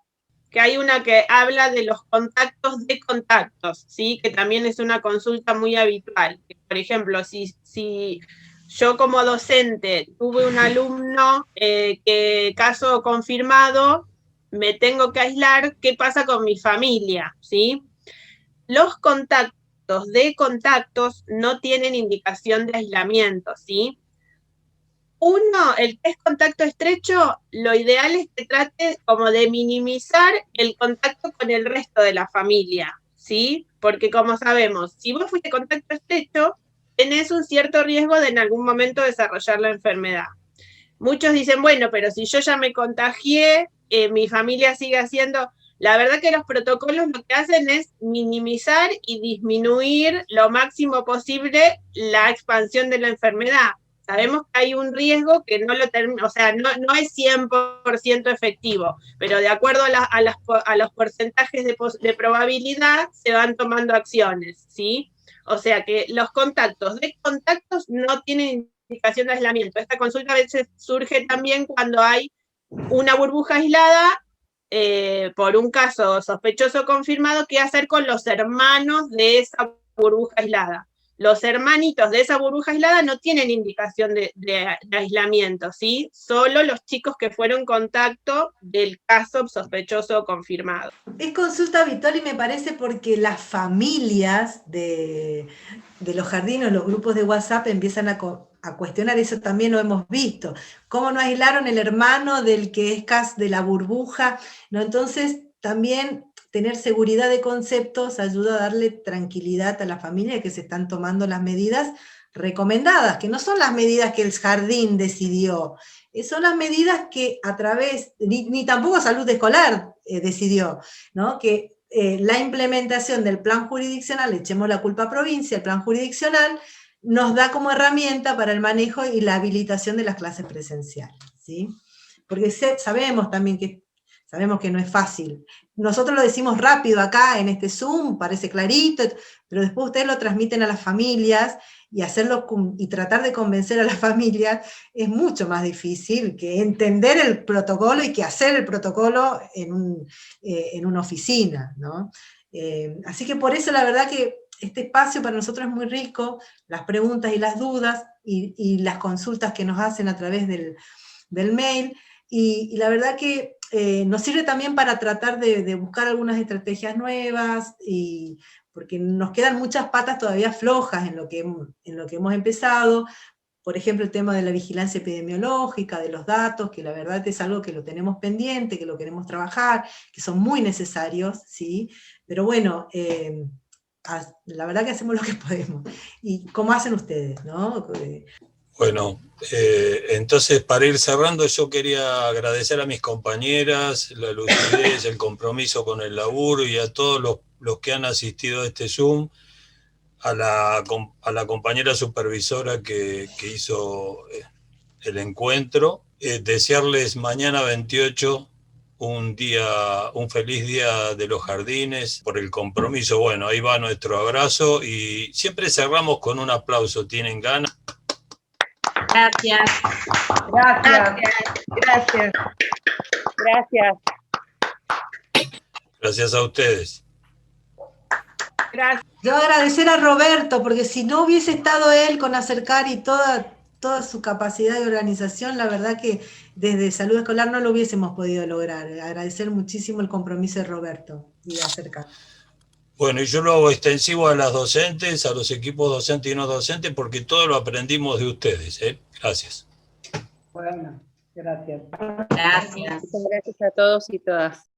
Que hay una que habla de los contactos de contactos, ¿sí? Que también es una consulta muy habitual. Por ejemplo, si yo como docente tuve un alumno que caso confirmado, me tengo que aislar, ¿qué pasa con mi familia? ¿Sí? Los contactos de contactos no tienen indicación de aislamiento, ¿sí? El que es contacto estrecho, lo ideal es que trate como de minimizar el contacto con el resto de la familia, ¿sí? Porque como sabemos, si vos fuiste contacto estrecho, tenés un cierto riesgo de en algún momento desarrollar la enfermedad. Muchos dicen, bueno, pero si yo ya me contagié, mi familia sigue haciendo... La verdad que los protocolos lo que hacen es minimizar y disminuir lo máximo posible la expansión de la enfermedad. Sabemos que hay un riesgo que no es 100% efectivo, pero de acuerdo a los porcentajes de probabilidad se van tomando acciones, ¿sí? O sea que los contactos de contactos no tienen indicación de aislamiento. Esta consulta a veces surge también cuando hay una burbuja aislada por un caso sospechoso confirmado. ¿Qué hacer con los hermanos de esa burbuja aislada? Los hermanitos de esa burbuja aislada no tienen indicación de aislamiento, ¿sí? Solo los chicos que fueron contacto del caso sospechoso confirmado. Es consulta habitual y me parece porque las familias de los jardines, los grupos de WhatsApp empiezan a cuestionar, eso también lo hemos visto. ¿Cómo no aislaron el hermano del que es caso de la burbuja? ¿No? Entonces, también tener seguridad de conceptos ayuda a darle tranquilidad a la familia que se están tomando las medidas recomendadas, que no son las medidas que el jardín decidió, son las medidas que a través, ni tampoco Salud Escolar decidió, ¿no? Que la implementación del plan jurisdiccional, le echemos la culpa a provincia, el plan jurisdiccional nos da como herramienta para el manejo y la habilitación de las clases presenciales, ¿sí? Porque sabemos también que no es fácil. Nosotros lo decimos rápido acá en este Zoom, parece clarito, pero después ustedes lo transmiten a las familias y tratar de convencer a las familias es mucho más difícil que entender el protocolo y que hacer el protocolo en una oficina, ¿no? Así que por eso la verdad que este espacio para nosotros es muy rico, las preguntas y las dudas y las consultas que nos hacen a través del mail, y la verdad que nos sirve también para tratar de buscar algunas estrategias nuevas, porque nos quedan muchas patas todavía flojas en lo que hemos empezado. Por ejemplo, el tema de la vigilancia epidemiológica, de los datos, que la verdad es algo que lo tenemos pendiente, que lo queremos trabajar, que son muy necesarios, ¿sí? Pero bueno, la verdad que hacemos lo que podemos. ¿Y cómo hacen ustedes, no? Bueno, entonces para ir cerrando, yo quería agradecer a mis compañeras la lucidez, el compromiso con el laburo y a todos los que han asistido a este Zoom, a la compañera supervisora que hizo el encuentro, desearles mañana 28 un feliz día de los jardines, por el compromiso. Bueno, ahí va nuestro abrazo y siempre cerramos con un aplauso. ¿Tienen ganas? Gracias. Gracias. Gracias. Gracias. Gracias a ustedes. Gracias. Yo agradecer a Roberto, porque si no hubiese estado él con Acercar y toda su capacidad de organización, la verdad que desde Salud Escolar no lo hubiésemos podido lograr. Agradecer muchísimo el compromiso de Roberto y de Acercar. Bueno, y yo lo hago extensivo a las docentes, a los equipos docentes y no docentes, porque todo lo aprendimos de ustedes, ¿eh? Gracias. Bueno, gracias. Gracias. Muchas gracias a todos y todas.